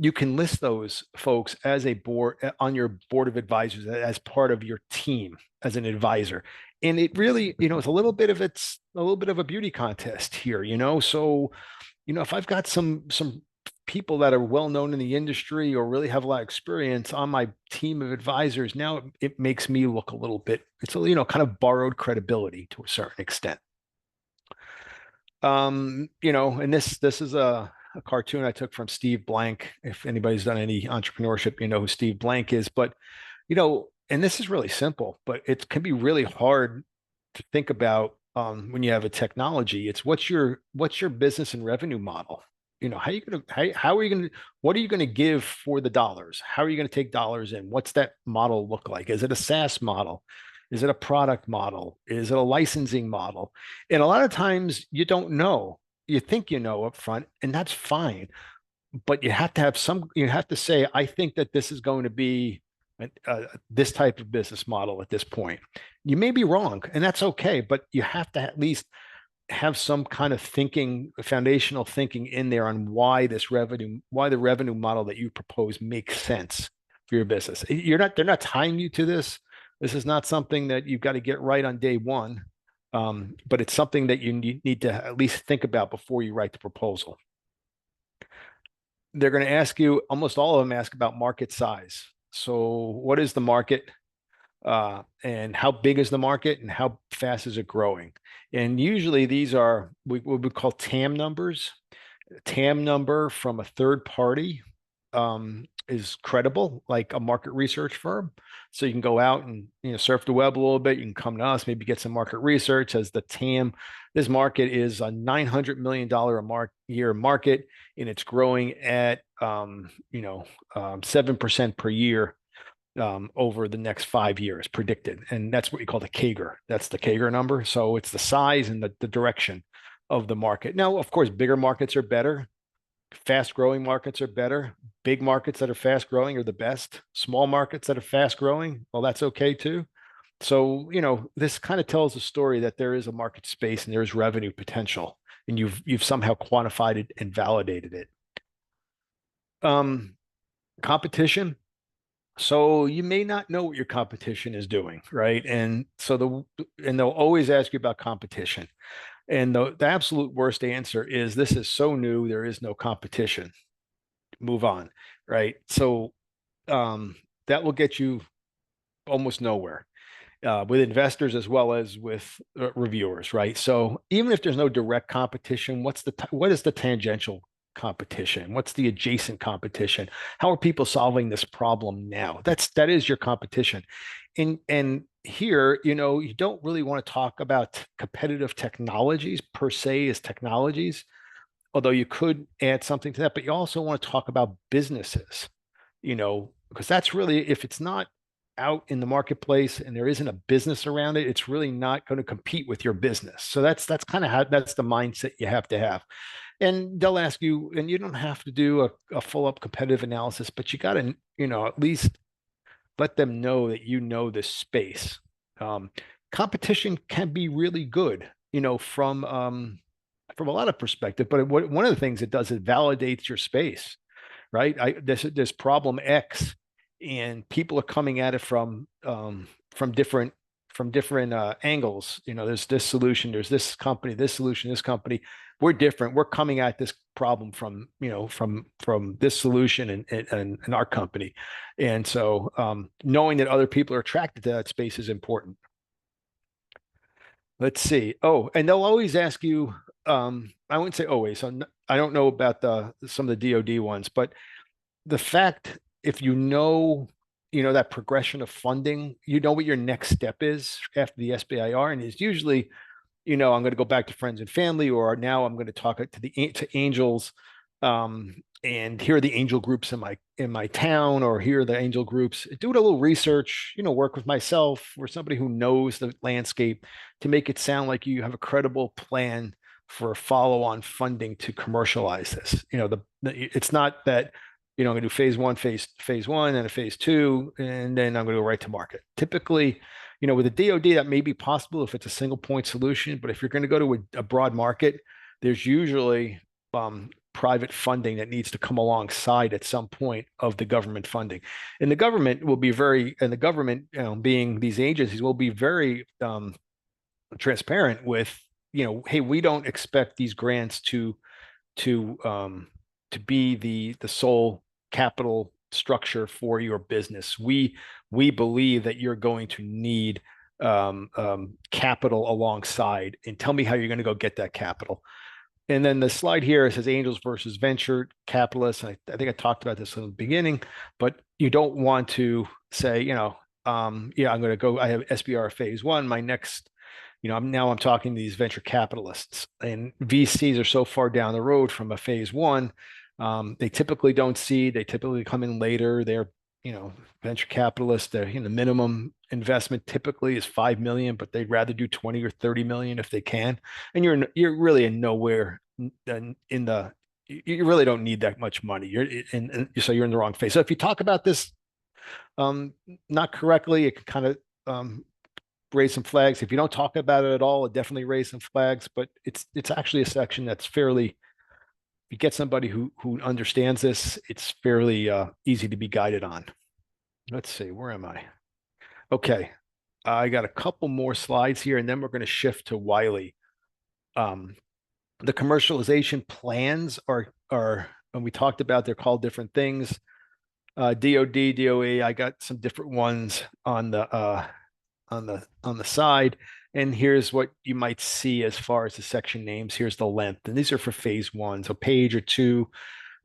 you can list those folks as a board on your board of advisors as part of your team as an advisor. And it really, it's a little bit of a beauty contest here, So, if I've got some people that are well known in the industry or really have a lot of experience on my team of advisors, now it makes me look a little bit, it's kind of borrowed credibility to a certain extent. And this is a cartoon I took from Steve Blank. If anybody's done any entrepreneurship, you know who Steve Blank is. But, and this is really simple, but it can be really hard to think about when you have a technology. It's what's your business and revenue model? How are you going to, what are you going to give for the dollars? How are you going to take dollars in? What's that model look like? Is it a SaaS model? Is it a product model? Is it a licensing model? And a lot of times you don't know. You think you know up front, and that's fine. But you have to say, I think that this is going to be this type of business model at this point. You may be wrong, and that's okay, but you have to at least have some kind of foundational thinking in there on why the revenue model that you propose makes sense for your business. They're not tying you to this. This is not something that you've got to get right on day one, but it's something that you need to at least think about before you write the proposal. They're going to ask you, almost all of them ask about market size. So what is the market? And how big is the market and how fast is it growing? And usually these are what we call TAM numbers. TAM number from a third party is credible, like a market research firm. So you can go out and surf the web a little bit. You can come to us, maybe get some market research as the TAM. This market is a $900 million a year market, and it's growing at 7% per year over the next 5 years predicted. And that's what we call the CAGR. That's the CAGR number. So it's the size and the direction of the market. Now, of course, bigger markets are better. Fast growing markets are better. Big markets that are fast growing are the best. Small markets that are fast growing, well, that's okay too. So, this kind of tells a story that there is a market space and there is revenue potential, and you've somehow quantified it and validated it. Competition. So you may not know what your competition is doing, right? And they'll always ask you about competition. And the absolute worst answer is, this is so new, there is no competition. Move on, right? So that will get you almost nowhere with investors as well as with reviewers, right? So even if there's no direct competition, what is the tangential competition? What's the adjacent competition? How are people solving this problem now? That is your competition. And here, you don't really want to talk about competitive technologies per se as technologies, although you could add something to that, but you also want to talk about businesses, because that's really, if it's not out in the marketplace and there isn't a business around it, it's really not going to compete with your business. So that's kind of how, that's the mindset you have to have. And they'll ask you, and you don't have to do a full up competitive analysis, but you got to, at least let them know that this space. Competition can be really good, from a lot of perspective, but one of the things it does, it validates your space, right? This problem X, and people are coming at it from different angles. There's this solution, there's this company, this solution, this company. We're different. We're coming at this problem from this solution and our company. And so knowing that other people are attracted to that space is important. Let's see. Oh, and they'll always ask you, I wouldn't say always. I don't know about some of the DoD ones, but the fact, if that progression of funding, what your next step is after the SBIR, and it's usually, I'm going to go back to friends and family, or now I'm going to talk to angels, and here are the angel groups in my town, or here are the angel groups. Do a little research, work with myself or somebody who knows the landscape to make it sound like you have a credible plan for follow-on funding to commercialize this. It's not that, I'm going to do phase one and a phase two, and then I'm going to go right to market. Typically, with a DoD, that may be possible if it's a single point solution, but if you're going to go to a broad market, there's usually private funding that needs to come alongside at some point of the government funding. And the government, being these agencies, will be very transparent with, hey, we don't expect these grants to be the sole capital structure for your business. We believe that you're going to need capital alongside, and tell me how you're going to go get that capital. And then the slide here says angels versus venture capitalists. And I think I talked about this in the beginning, but you don't want to say, I'm going to go, I have SBIR phase one. My next, I'm talking to these venture capitalists, and VCs are so far down the road from a phase one. They typically don't seed. They typically come in later. They're, venture capitalists. The minimum investment typically is 5 million, but they'd rather do 20 or 30 million if they can. And you're really in nowhere you really don't need that much money. So you're in the wrong phase. So if you talk about this not correctly, it can kind of raise some flags. If you don't talk about it at all, it definitely raise some flags. But it's actually a section that's fairly, you get somebody who understands this, it's fairly easy to be guided on. Let's see, where am I? Okay, I got a couple more slides here, and then we're going to shift to Wiley. The commercialization plans are, when we talked about, they're called different things. DoD, DOE, I got some different ones on the side. And here's what you might see as far as the section names. Here's the length, and these are for phase one. So page or two.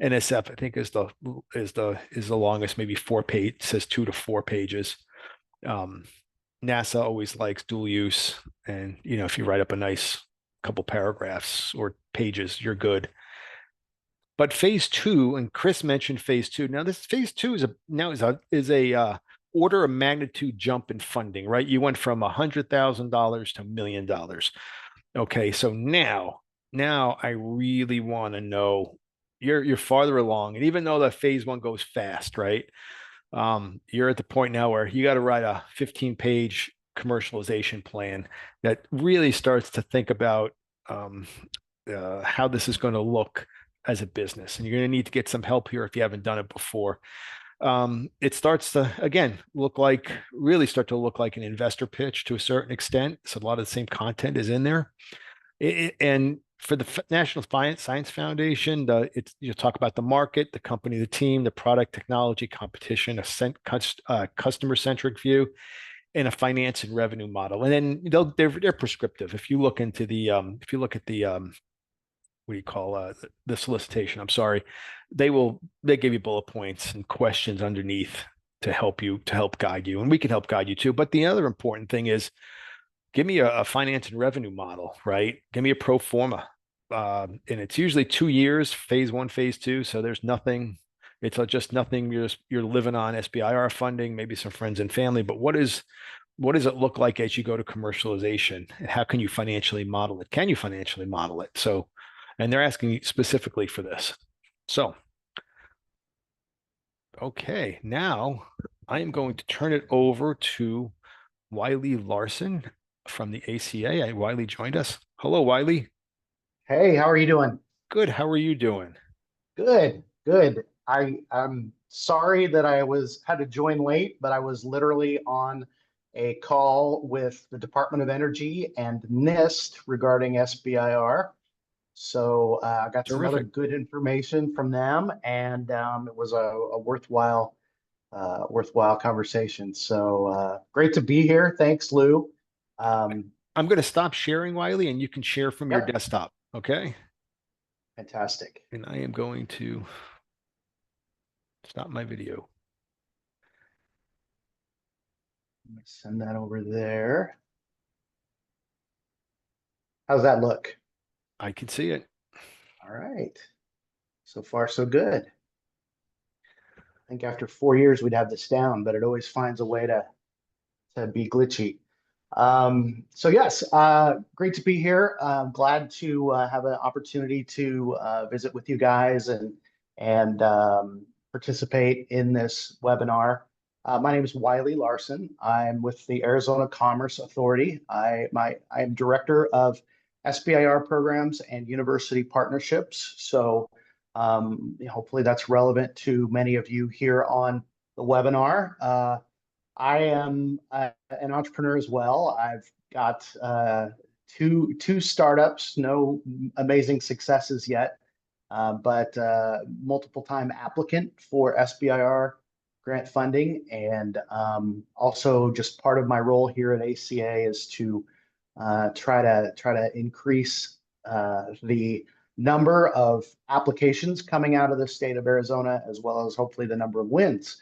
NSF, I think, is the longest, maybe 4 page. It says 2 to 4 pages. NASA always likes dual use, and if you write up a nice couple paragraphs or pages, you're good. But phase two, and Chris mentioned phase two. Now this phase two is a order of magnitude jump in funding, right? You went from $100,000 to $1 million. Okay, so now I really want to know you're farther along. And even though the phase one goes fast, right? You're at the point now where you got to write a 15-page commercialization plan that really starts to think about how this is going to look as a business. And you're going to need to get some help here if you haven't done it before. It starts to, again, really start to look like an investor pitch to a certain extent. So a lot of the same content is in there. And for the National Science Foundation, you talk about the market, the company, the team, the product, technology, competition, a customer-centric view, and a finance and revenue model. And then they're prescriptive. If you look into the what do you call the solicitation? I'm sorry, they give you bullet points and questions underneath to help guide you, and we can help guide you too. But the other important thing is, give me a finance and revenue model, right? Give me a pro forma. And it's usually 2 years, phase one, phase two. So there's nothing, it's just nothing. You're living on SBIR funding, maybe some friends and family, but what does it look like as you go to commercialization? And how can you financially model it? Can you financially model it? So, and they're asking specifically for this. So, okay, now I am going to turn it over to Wiley Larson from the ACA. Wiley joined us. Hello, Wiley. Hey, how are you doing? Good. How are you doing? Good, good. I'm sorry that had to join late, but I was literally on a call with the Department of Energy and NIST regarding SBIR. So I got some other Terrific. good information from them, and it was a worthwhile conversation. So great to be here. Thanks, Lou. I'm going to stop sharing, Wiley, and you can share from your Yep, desktop. Okay. fantastic. And I am going to stop my video. Let me send that over there. How's that look? I can see it. All right. So far, so good. I think after 4 years, we'd have this down, but it always finds a way to be glitchy. So yes, great to be here. I'm glad to have an opportunity to visit with you guys and participate in this webinar. My name is Wiley Larson. I'm with the Arizona Commerce Authority. I am director of SBIR programs and university partnerships. So hopefully that's relevant to many of you here on the webinar. I am an entrepreneur as well. I've got two startups, no amazing successes yet, but multiple time applicant for SBIR grant funding, and also just part of my role here at ACA is to try to increase the number of applications coming out of the state of Arizona, as well as hopefully the number of wins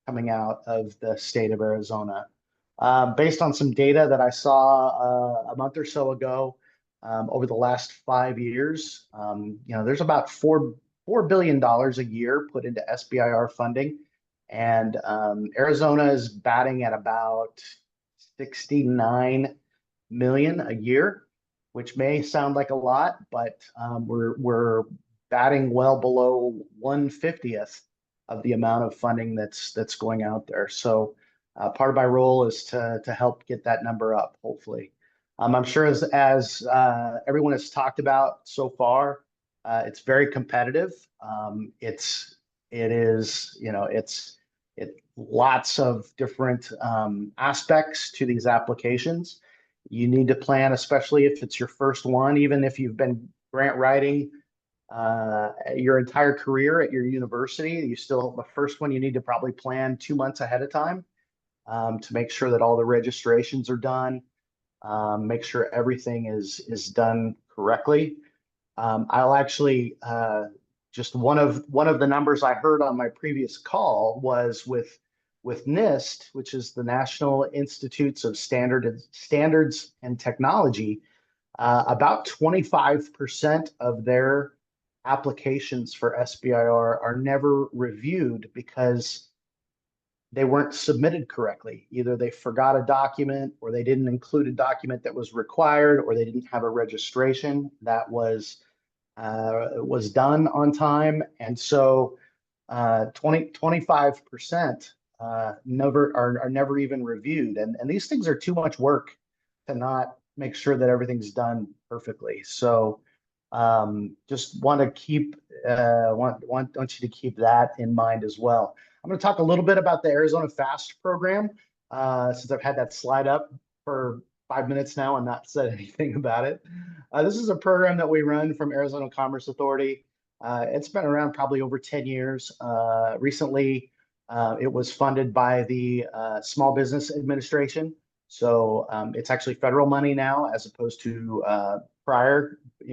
coming out of the state of Arizona. Based on some data that I saw a month or so ago, over the last 5 years, there's about $4 billion a year put into SBIR funding, and Arizona is batting at about 69 million a year, which may sound like a lot, but we're batting well below 1/50th of the amount of funding that's going out there. So part of my role is to help get that number up, hopefully. I'm sure as everyone has talked about so far, it's very competitive. It's lots of different aspects to these applications. You need to plan, especially if it's your first one, even if you've been grant writing your entire career at your university. The first one you need to probably plan 2 months ahead of time to make sure that all the registrations are done, make sure everything is done correctly. I'll actually just one of the numbers I heard on my previous call was with NIST, which is the National Institutes of Standards and Technology. About 25% of their applications for SBIR are never reviewed because they weren't submitted correctly. Either they forgot a document, or they didn't include a document that was required, or they didn't have a registration that was was done on time. And so 25% never are never even reviewed. And these things are too much work to not make sure that everything's done perfectly. So just want to keep want you to keep that in mind as well. I'm going to talk a little bit about the Arizona FAST program since I've had that slide up for 5 minutes now and not said anything about it. This is a program that we run from Arizona Commerce Authority. It's been around probably over 10 years. Recently, it was funded by the Small Business Administration. So it's actually federal money now, as opposed to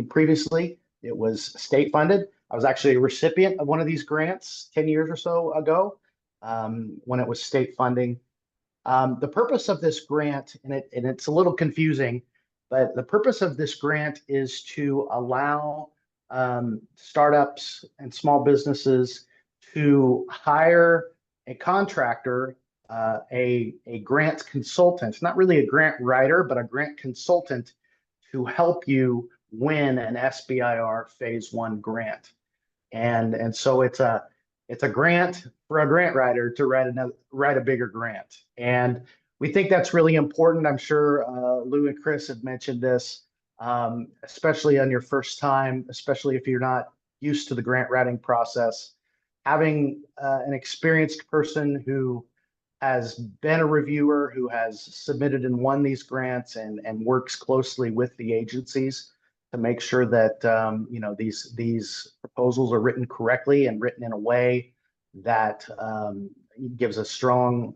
previously, it was state funded. I was actually a recipient of one of these grants 10 years or so ago when it was state funding. The purpose of this grant, and it's a little confusing, but the purpose of this grant is to allow startups and small businesses to hire a contractor, a grant consultant, not really a grant writer, but a grant consultant to help you win an SBIR Phase 1 grant. And so it's a grant for a grant writer to write a bigger grant. And we think that's really important. I'm sure Lou and Chris have mentioned this, especially on your first time, especially if you're not used to the grant writing process. Having an experienced person who has been a reviewer, who has submitted and won these grants and works closely with the agencies to make sure that these proposals are written correctly and written in a way that gives a strong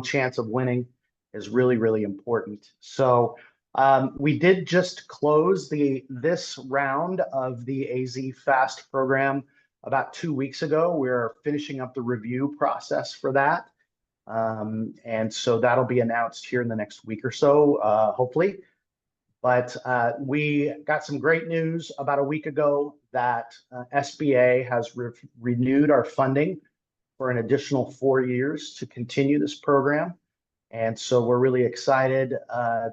chance of winning is really, really important. So we did just close this round of the AZ FAST program about 2 weeks ago. We're finishing up the review process for that. And so that'll be announced here in the next week or so, hopefully. But we got some great news about a week ago that SBA has renewed our funding for an additional 4 years to continue this program. And so we're really excited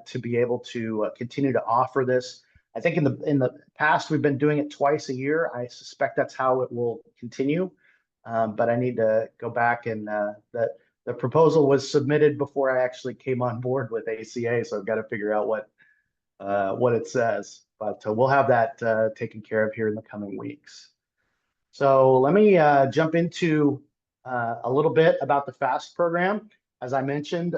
to be able to continue to offer this. I think in the past, we've been doing it twice a year. I suspect that's how it will continue. But I need to go back and the proposal was submitted before I actually came on board with ACA. So I've got to figure out what it says, but we'll have that taken care of here in the coming weeks. So let me jump into a little bit about the FAST program. As I mentioned,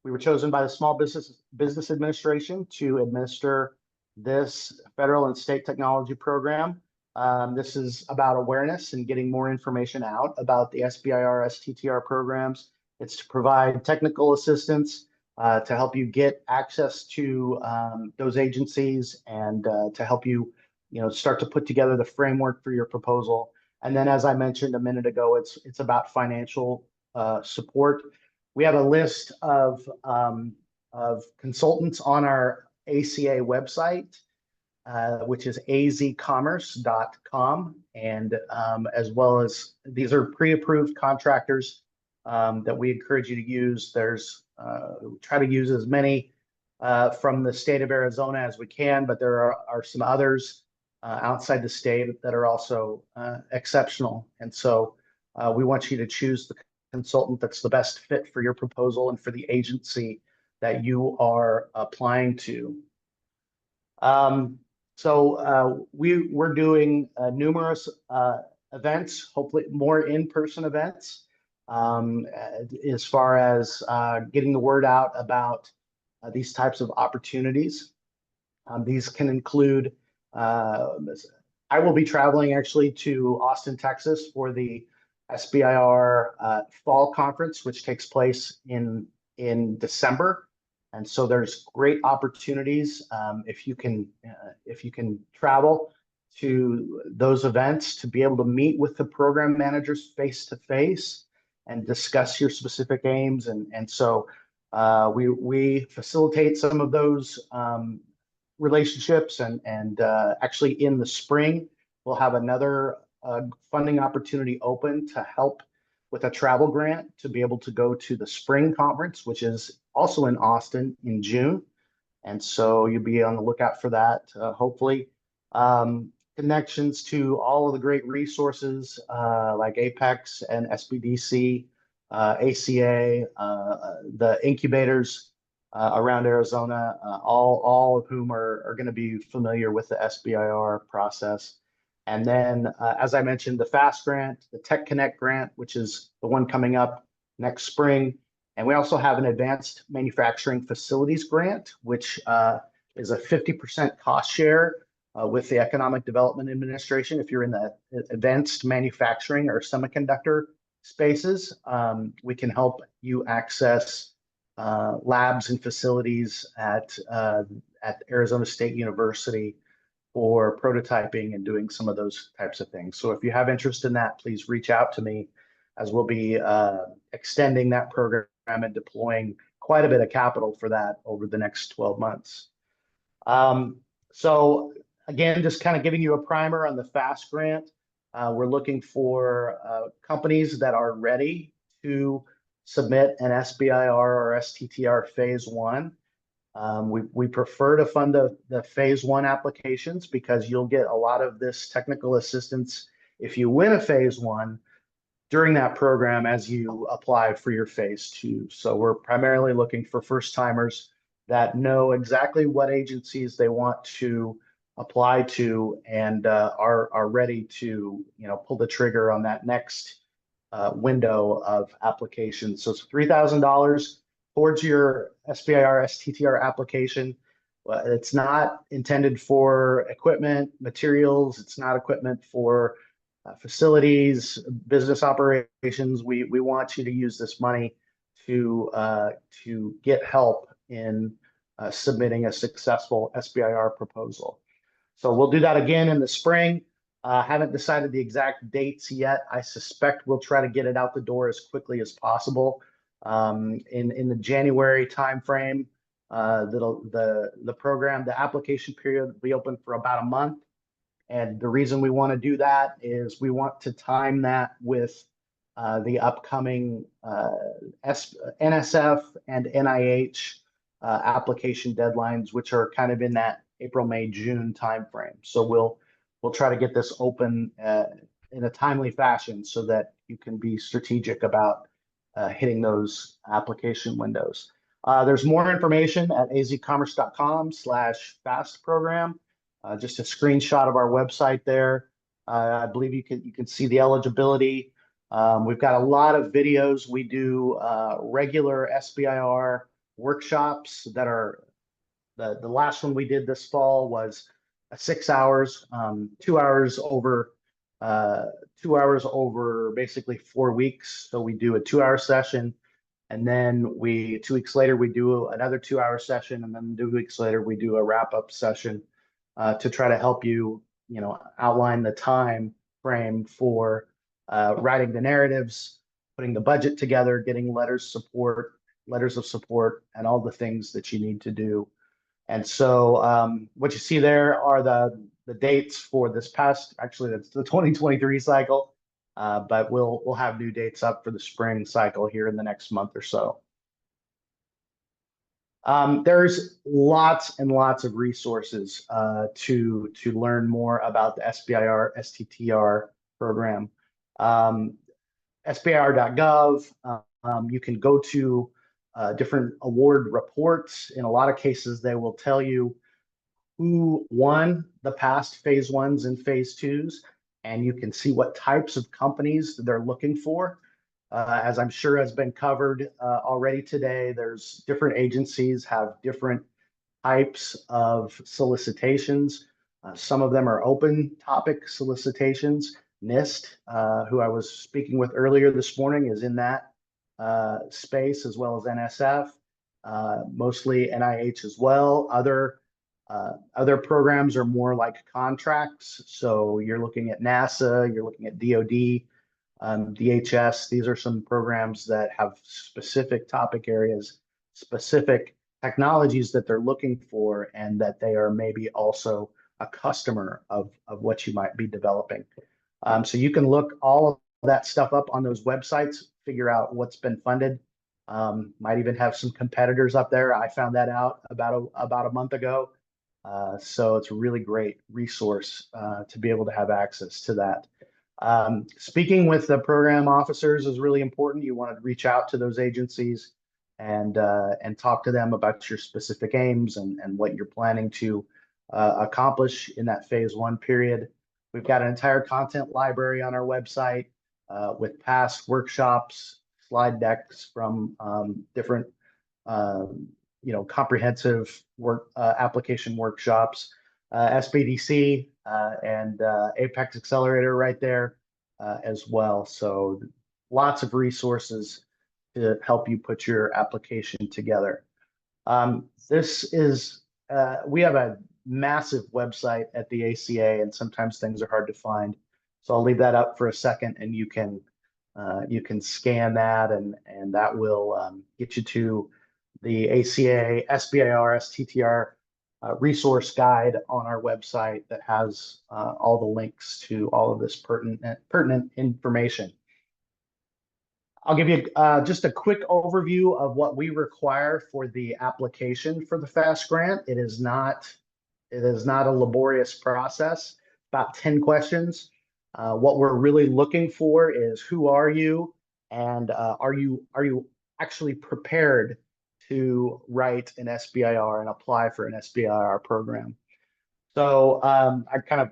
we were chosen by the Small Business Administration to administer this federal and state technology program. This is about awareness and getting more information out about the SBIR STTR programs. It's to provide technical assistance to help you get access to those agencies and to help you, start to put together the framework for your proposal. And then, as I mentioned a minute ago, it's about financial support. We have a list of consultants on our ACA website, which is azcommerce.com, and as well as these are pre-approved contractors that we encourage you to use. There's try to use as many from the state of Arizona as we can, but there are some others outside the state that are also exceptional. And so we want you to choose the consultant that's the best fit for your proposal and for the agency that you are applying to. So we're doing numerous events, hopefully more in-person events, as far as getting the word out about these types of opportunities. These can include, I will be traveling actually to Austin, Texas for the SBIR Fall Conference, which takes place in December. And so there's great opportunities if you can travel to those events to be able to meet with the program managers face to face and discuss your specific aims. And so we facilitate some of those relationships. And actually in the spring, we'll have another funding opportunity open to help with a travel grant to be able to go to the spring conference, which is also in Austin in June. And so you'll be on the lookout for that, hopefully. Connections to all of the great resources like Apex and SBDC, ACA, the incubators around Arizona, all of whom are going to be familiar with the SBIR process. And then, as I mentioned, the FAST grant, the Tech Connect grant, which is the one coming up next spring. And we also have an advanced manufacturing facilities grant, which is a 50% cost share with the Economic Development Administration. If you're in the advanced manufacturing or semiconductor spaces, we can help you access labs and facilities at Arizona State University for prototyping and doing some of those types of things. So if you have interest in that, please reach out to me, as we'll be extending that program and deploying quite a bit of capital for that over the next 12 months. So again, just kind of giving you a primer on the FAST grant. We're looking for companies that are ready to submit an SBIR or STTR phase 1. We prefer to fund the phase 1 applications because you'll get a lot of this technical assistance if you win a phase 1 during that program as you apply for your phase 2. So we're primarily looking for first timers that know exactly what agencies they want to apply to and are ready to pull the trigger on that next window of applications. So it's $3,000 towards your SBIR STTR application. It's not intended for equipment, materials. It's not equipment for facilities, business operations. We want you to use this money to get help in submitting a successful SBIR proposal. So we'll do that again in the spring. Haven't decided the exact dates yet. I suspect we'll try to get it out the door as quickly as possible. In the January timeframe, the program, the application period will be open for about a month. And the reason we want to do that is we want to time that with the upcoming NSF and NIH application deadlines, which are kind of in that April, May, June timeframe. So we'll try to get this open in a timely fashion so that you can be strategic about hitting those application windows. There's more information at azcommerce.com/FAST program. Just a screenshot of our website there. I believe you can see the eligibility. We've got a lot of videos. We do regular SBIR workshops that are the last one we did this fall was 6 hours, 2 hours over 2 hours over basically 4 weeks. So we do a 2-hour session, and then 2 weeks later we do another 2-hour session, and then 2 weeks later we do a wrap-up session to try to help you, outline the time frame for writing the narratives, putting the budget together, getting letters of support, and all the things that you need to do. And so what you see there are the dates for this past, actually that's the 2023 cycle, but we'll have new dates up for the spring cycle here in the next month or so. There's lots and lots of resources to learn more about the SBIR STTR program. SBIR.gov, you can go to different award reports. In a lot of cases, they will tell you who won the past phase 1s and phase 2s, and you can see what types of companies they're looking for. As I'm sure has been covered already today, there's different agencies have different types of solicitations. Some of them are open topic solicitations. NIST, who I was speaking with earlier this morning, is in that space, as well as NSF, mostly NIH as well. Other programs are more like contracts. So you're looking at NASA, you're looking at DoD, DHS. These are some programs that have specific topic areas, specific technologies that they're looking for, and that they are maybe also a customer of what you might be developing. So you can look all of that stuff up on those websites, figure out what's been funded. Might even have some competitors up there. I found that out about a month ago. So it's a really great resource to be able to have access to that. Speaking with the program officers is really important. You want to reach out to those agencies and talk to them about your specific aims and what you're planning to accomplish in that phase 1 period. We've got an entire content library on our website with past workshops, slide decks from different comprehensive work application workshops, SBDC and Apex Accelerator right there as well. So lots of resources to help you put your application together. We have a massive website at the ACA, and sometimes things are hard to find. So I'll leave that up for a second, and you can scan that, and that will get you to the ACA SBIR STTR resource guide on our website that has all the links to all of this pertinent information. I'll give you just a quick overview of what we require for the application for the FAST grant. It is not a laborious process. About 10 questions. What we're really looking for is who are you, and are you actually prepared to write an SBIR and apply for an SBIR program. So I kind of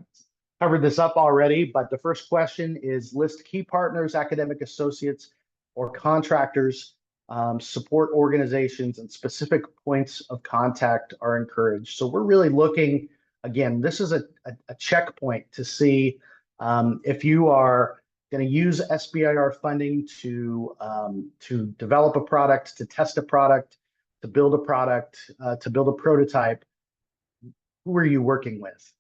covered this up already, but the first question is list key partners, academic associates, or contractors, support organizations, and specific points of contact are encouraged. So we're really looking, again, this is a checkpoint to see if you are going to use SBIR funding to develop a product, to test a product, to build a product, to build a prototype. Who are you working with?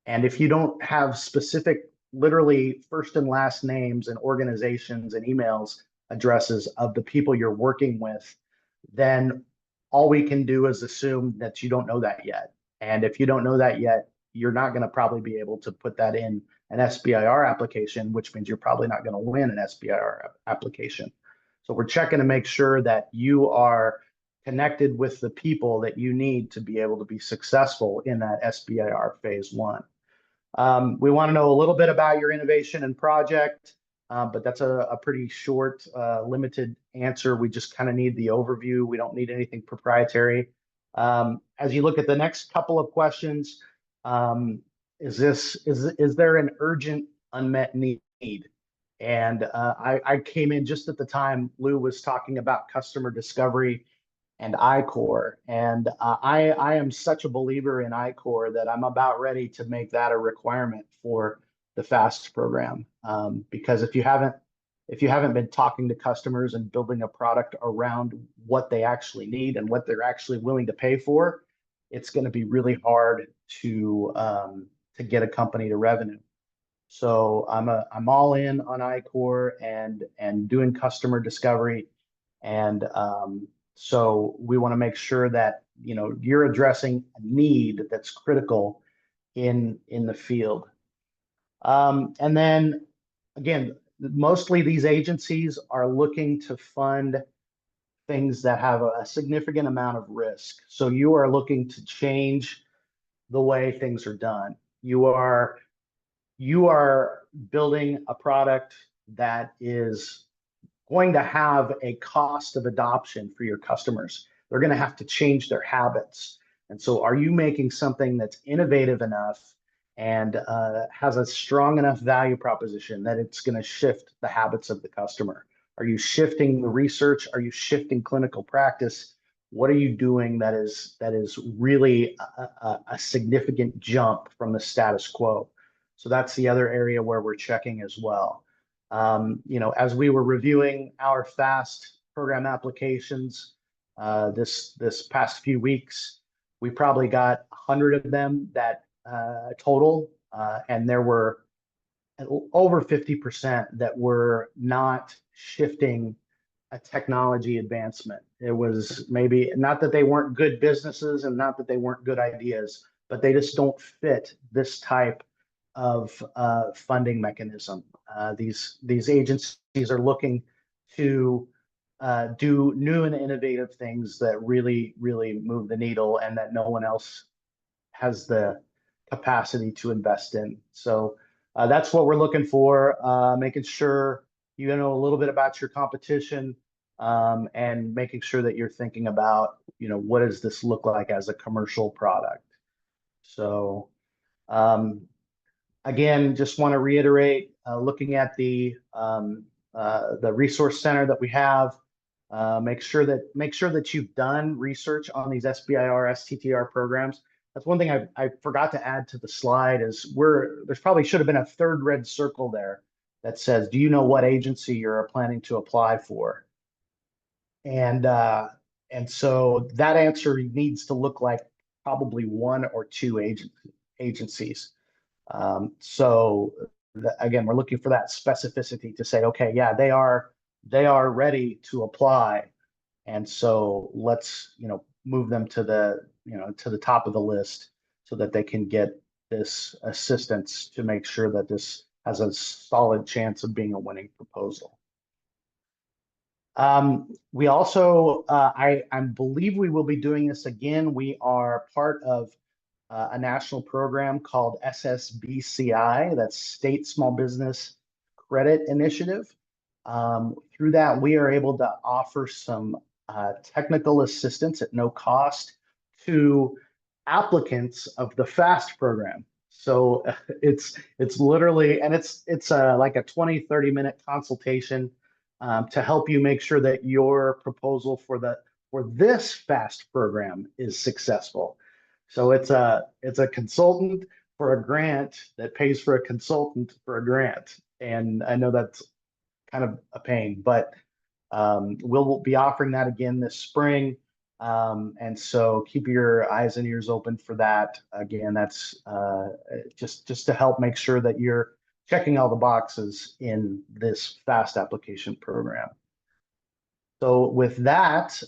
And if you don't have specific, literally first and last names and organizations and emails addresses of the people you're working with, then all we can do is assume that you don't know that yet. And if you don't know that yet, you're not going to probably be able to put that in an SBIR application, which means you're probably not going to win an SBIR application. So we're checking to make sure that you are connected with the people that you need to be able to be successful in that SBIR phase 1. We want to know a little bit about your innovation and project, but that's a pretty short, limited answer. We just kind of need the overview. We don't need anything proprietary. As you look at the next couple of questions, is there an urgent unmet need? And I came in just at the time Lou was talking about customer discovery and I-Core. And I am such a believer in I-Core that I'm about ready to make that a requirement for the FAST program. Because if you haven't been talking to customers and building a product around what they actually need and what they're actually willing to pay for, it's going to be really hard to get a company to revenue. So I'm all in on I-Core and doing customer discovery, and so we want to make sure that you're addressing a need that's critical in the field. And then again, mostly these agencies are looking to fund things that have a significant amount of risk. So you are looking to change the way things are done. You are building a product that is going to have a cost of adoption for your customers. They're going to have to change their habits. And so are you making something that's innovative enough and has a strong enough value proposition that it's going to shift the habits of the customer? Are you shifting the research? Are you shifting clinical practice? What are you doing that is really a significant jump from the status quo? So that's the other area where we're checking as well. As we were reviewing our FAST program applications this past few weeks, we probably got 100 of them that total, and there were over 50% that were not shifting a technology advancement. It was maybe not that they weren't good businesses and not that they weren't good ideas, but they just don't fit this type of funding mechanism. These agencies are looking to do new and innovative things that really, really move the needle and that no one else has the capacity to invest in. So that's what we're looking for, making sure you know a little bit about your competition, and making sure that you're thinking about, what does this look like as a commercial product. So again, just want to reiterate, looking at the resource center that we have, make sure that you've done research on these SBIR, STTR programs. That's one thing I forgot to add to the slide is there's probably should have been a third red circle there that says, do you know what agency you're planning to apply for? And so that answer needs to look like probably one or two agencies. So again, we're looking for that specificity to say, okay, yeah, they are ready to apply. And so let's, move them to the top of the list so that they can get this assistance to make sure that this has a solid chance of being a winning proposal. We also, I believe we will be doing this again. We are part of a national program called SSBCI, that's State Small Business Credit Initiative. Through that, we are able to offer some technical assistance at no cost to applicants of the FAST program. So it's literally, and it's like a 20-30 minute consultation to help you make sure that your proposal for this FAST program is successful. So it's a consultant for a grant that pays for a consultant for a grant. And I know that's kind of a pain, but we'll be offering that again this spring. And so keep your eyes and ears open for that. Again, that's just to help make sure that you're checking all the boxes in this FAST application program. So with that,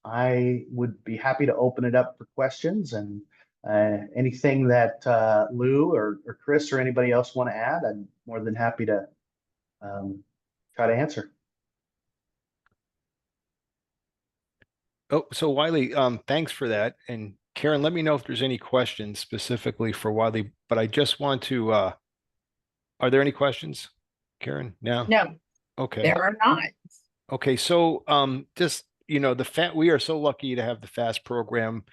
I would be happy to open it up for questions, and anything that Lou or Chris or anybody else want to add, I'm more than happy to try to answer. Oh, so Wiley, thanks for that. And Karen, let me know if there's any questions specifically for Wiley, but I just want to, are there any questions, Karen? No? No, Okay. there are not. Okay. So, just, we are so lucky to have the FAST program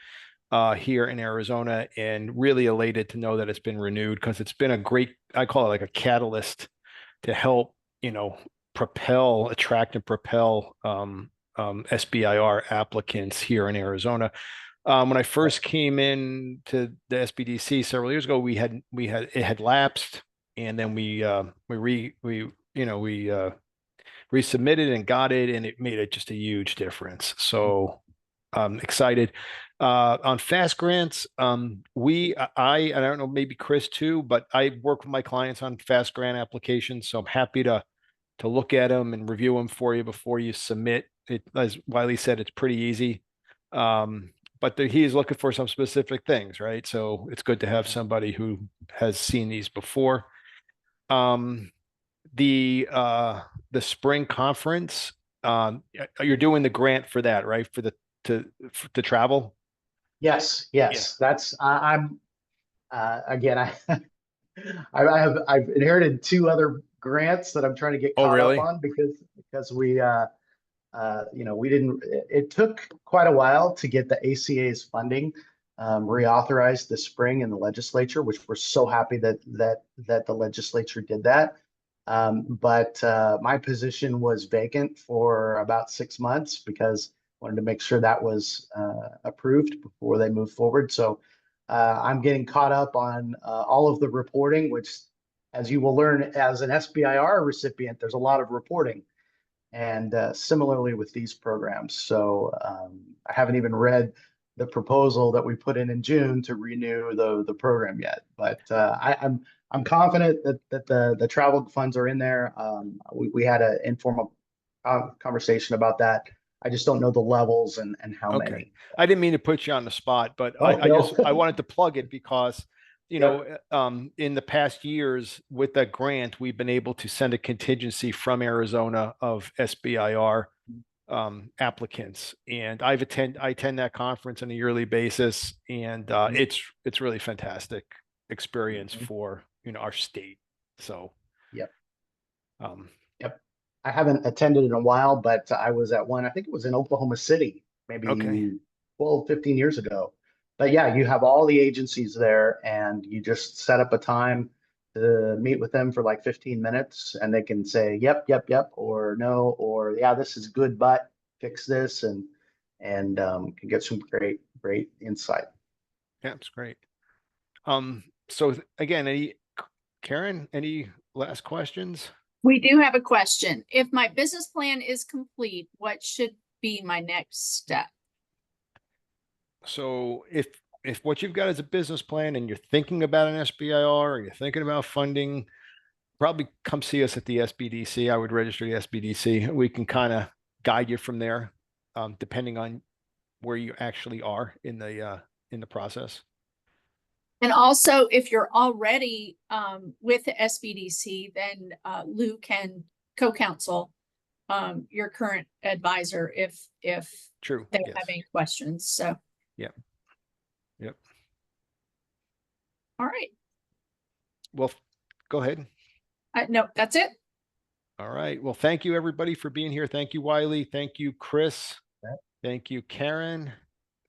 here in Arizona, and really elated to know that it's been renewed, because it's been a great, I call it like a catalyst to help, attract and propel SBIR applicants here in Arizona. When I first came in to the SBDC several years ago, it had lapsed, and then we resubmitted and got it, and it made it just a huge difference. So I'm excited. On FAST grants, I don't know, maybe Chris too, but I work with my clients on FAST grant applications, so I'm happy to look at them and review them for you before you submit. It, as Wiley said, it's pretty easy. But he is looking for some specific things, right? So it's good to have somebody who has seen these before. The spring conference, you're doing the grant for that, right? For the travel? Yes. That's I'm again, I've inherited two other grants that I'm trying to get caught up on, because we we didn't, it took quite a while to get the ACA's funding reauthorized this spring in the legislature, which we're so happy that the legislature did that. But my position was vacant for about 6 months, because I wanted to make sure that was approved before they move forward. So I'm getting caught up on all of the reporting, which, as you will learn as an SBIR recipient, there's a lot of reporting. And similarly with these programs. So I haven't even read the proposal that we put in June to renew the program yet. But I'm confident that the travel funds are in there. We had an informal conversation about that. I just don't know the levels and how many. I didn't mean to put you on the spot, but no. I wanted to plug it because, in the past years with that grant, we've been able to send a contingency from Arizona of SBIR applicants, and I attend that conference on a yearly basis, and it's really fantastic experience for our state. So Yep. um Yep. I haven't attended in a while, but I was at one, I think it was in Oklahoma City, maybe Okay. 12, 15 years ago. But yeah, you have all the agencies there and you just set up a time to meet with them for like 15 minutes and they can say, yep, yep, yep, or no, or yeah, this is good, but fix this and can get some great insight. yeah, it's great. So again, Karen, any last questions? We do have a question. If my business plan is complete, what should be my next step? So if what you've got is a business plan and you're thinking about an SBIR or you're thinking about funding, probably come see us at the SBDC. I would register the SBDC. We can kind of guide you from there, depending on where you actually are in the process. And also, if you're already with the SBDC, then Lou can co-counsel your current advisor if True. they Yes. have any questions. So, Yep. Yep. all right. Well, go ahead. No, that's it. All right. Well, thank you everybody for being here. Thank you, Wiley. Thank you, Chris. Right. Thank you, Karen.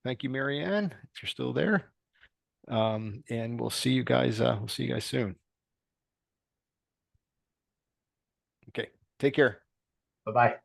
Thank you, Marianne, if you're still there. And we'll see you guys soon. Okay. Take care. Bye-bye.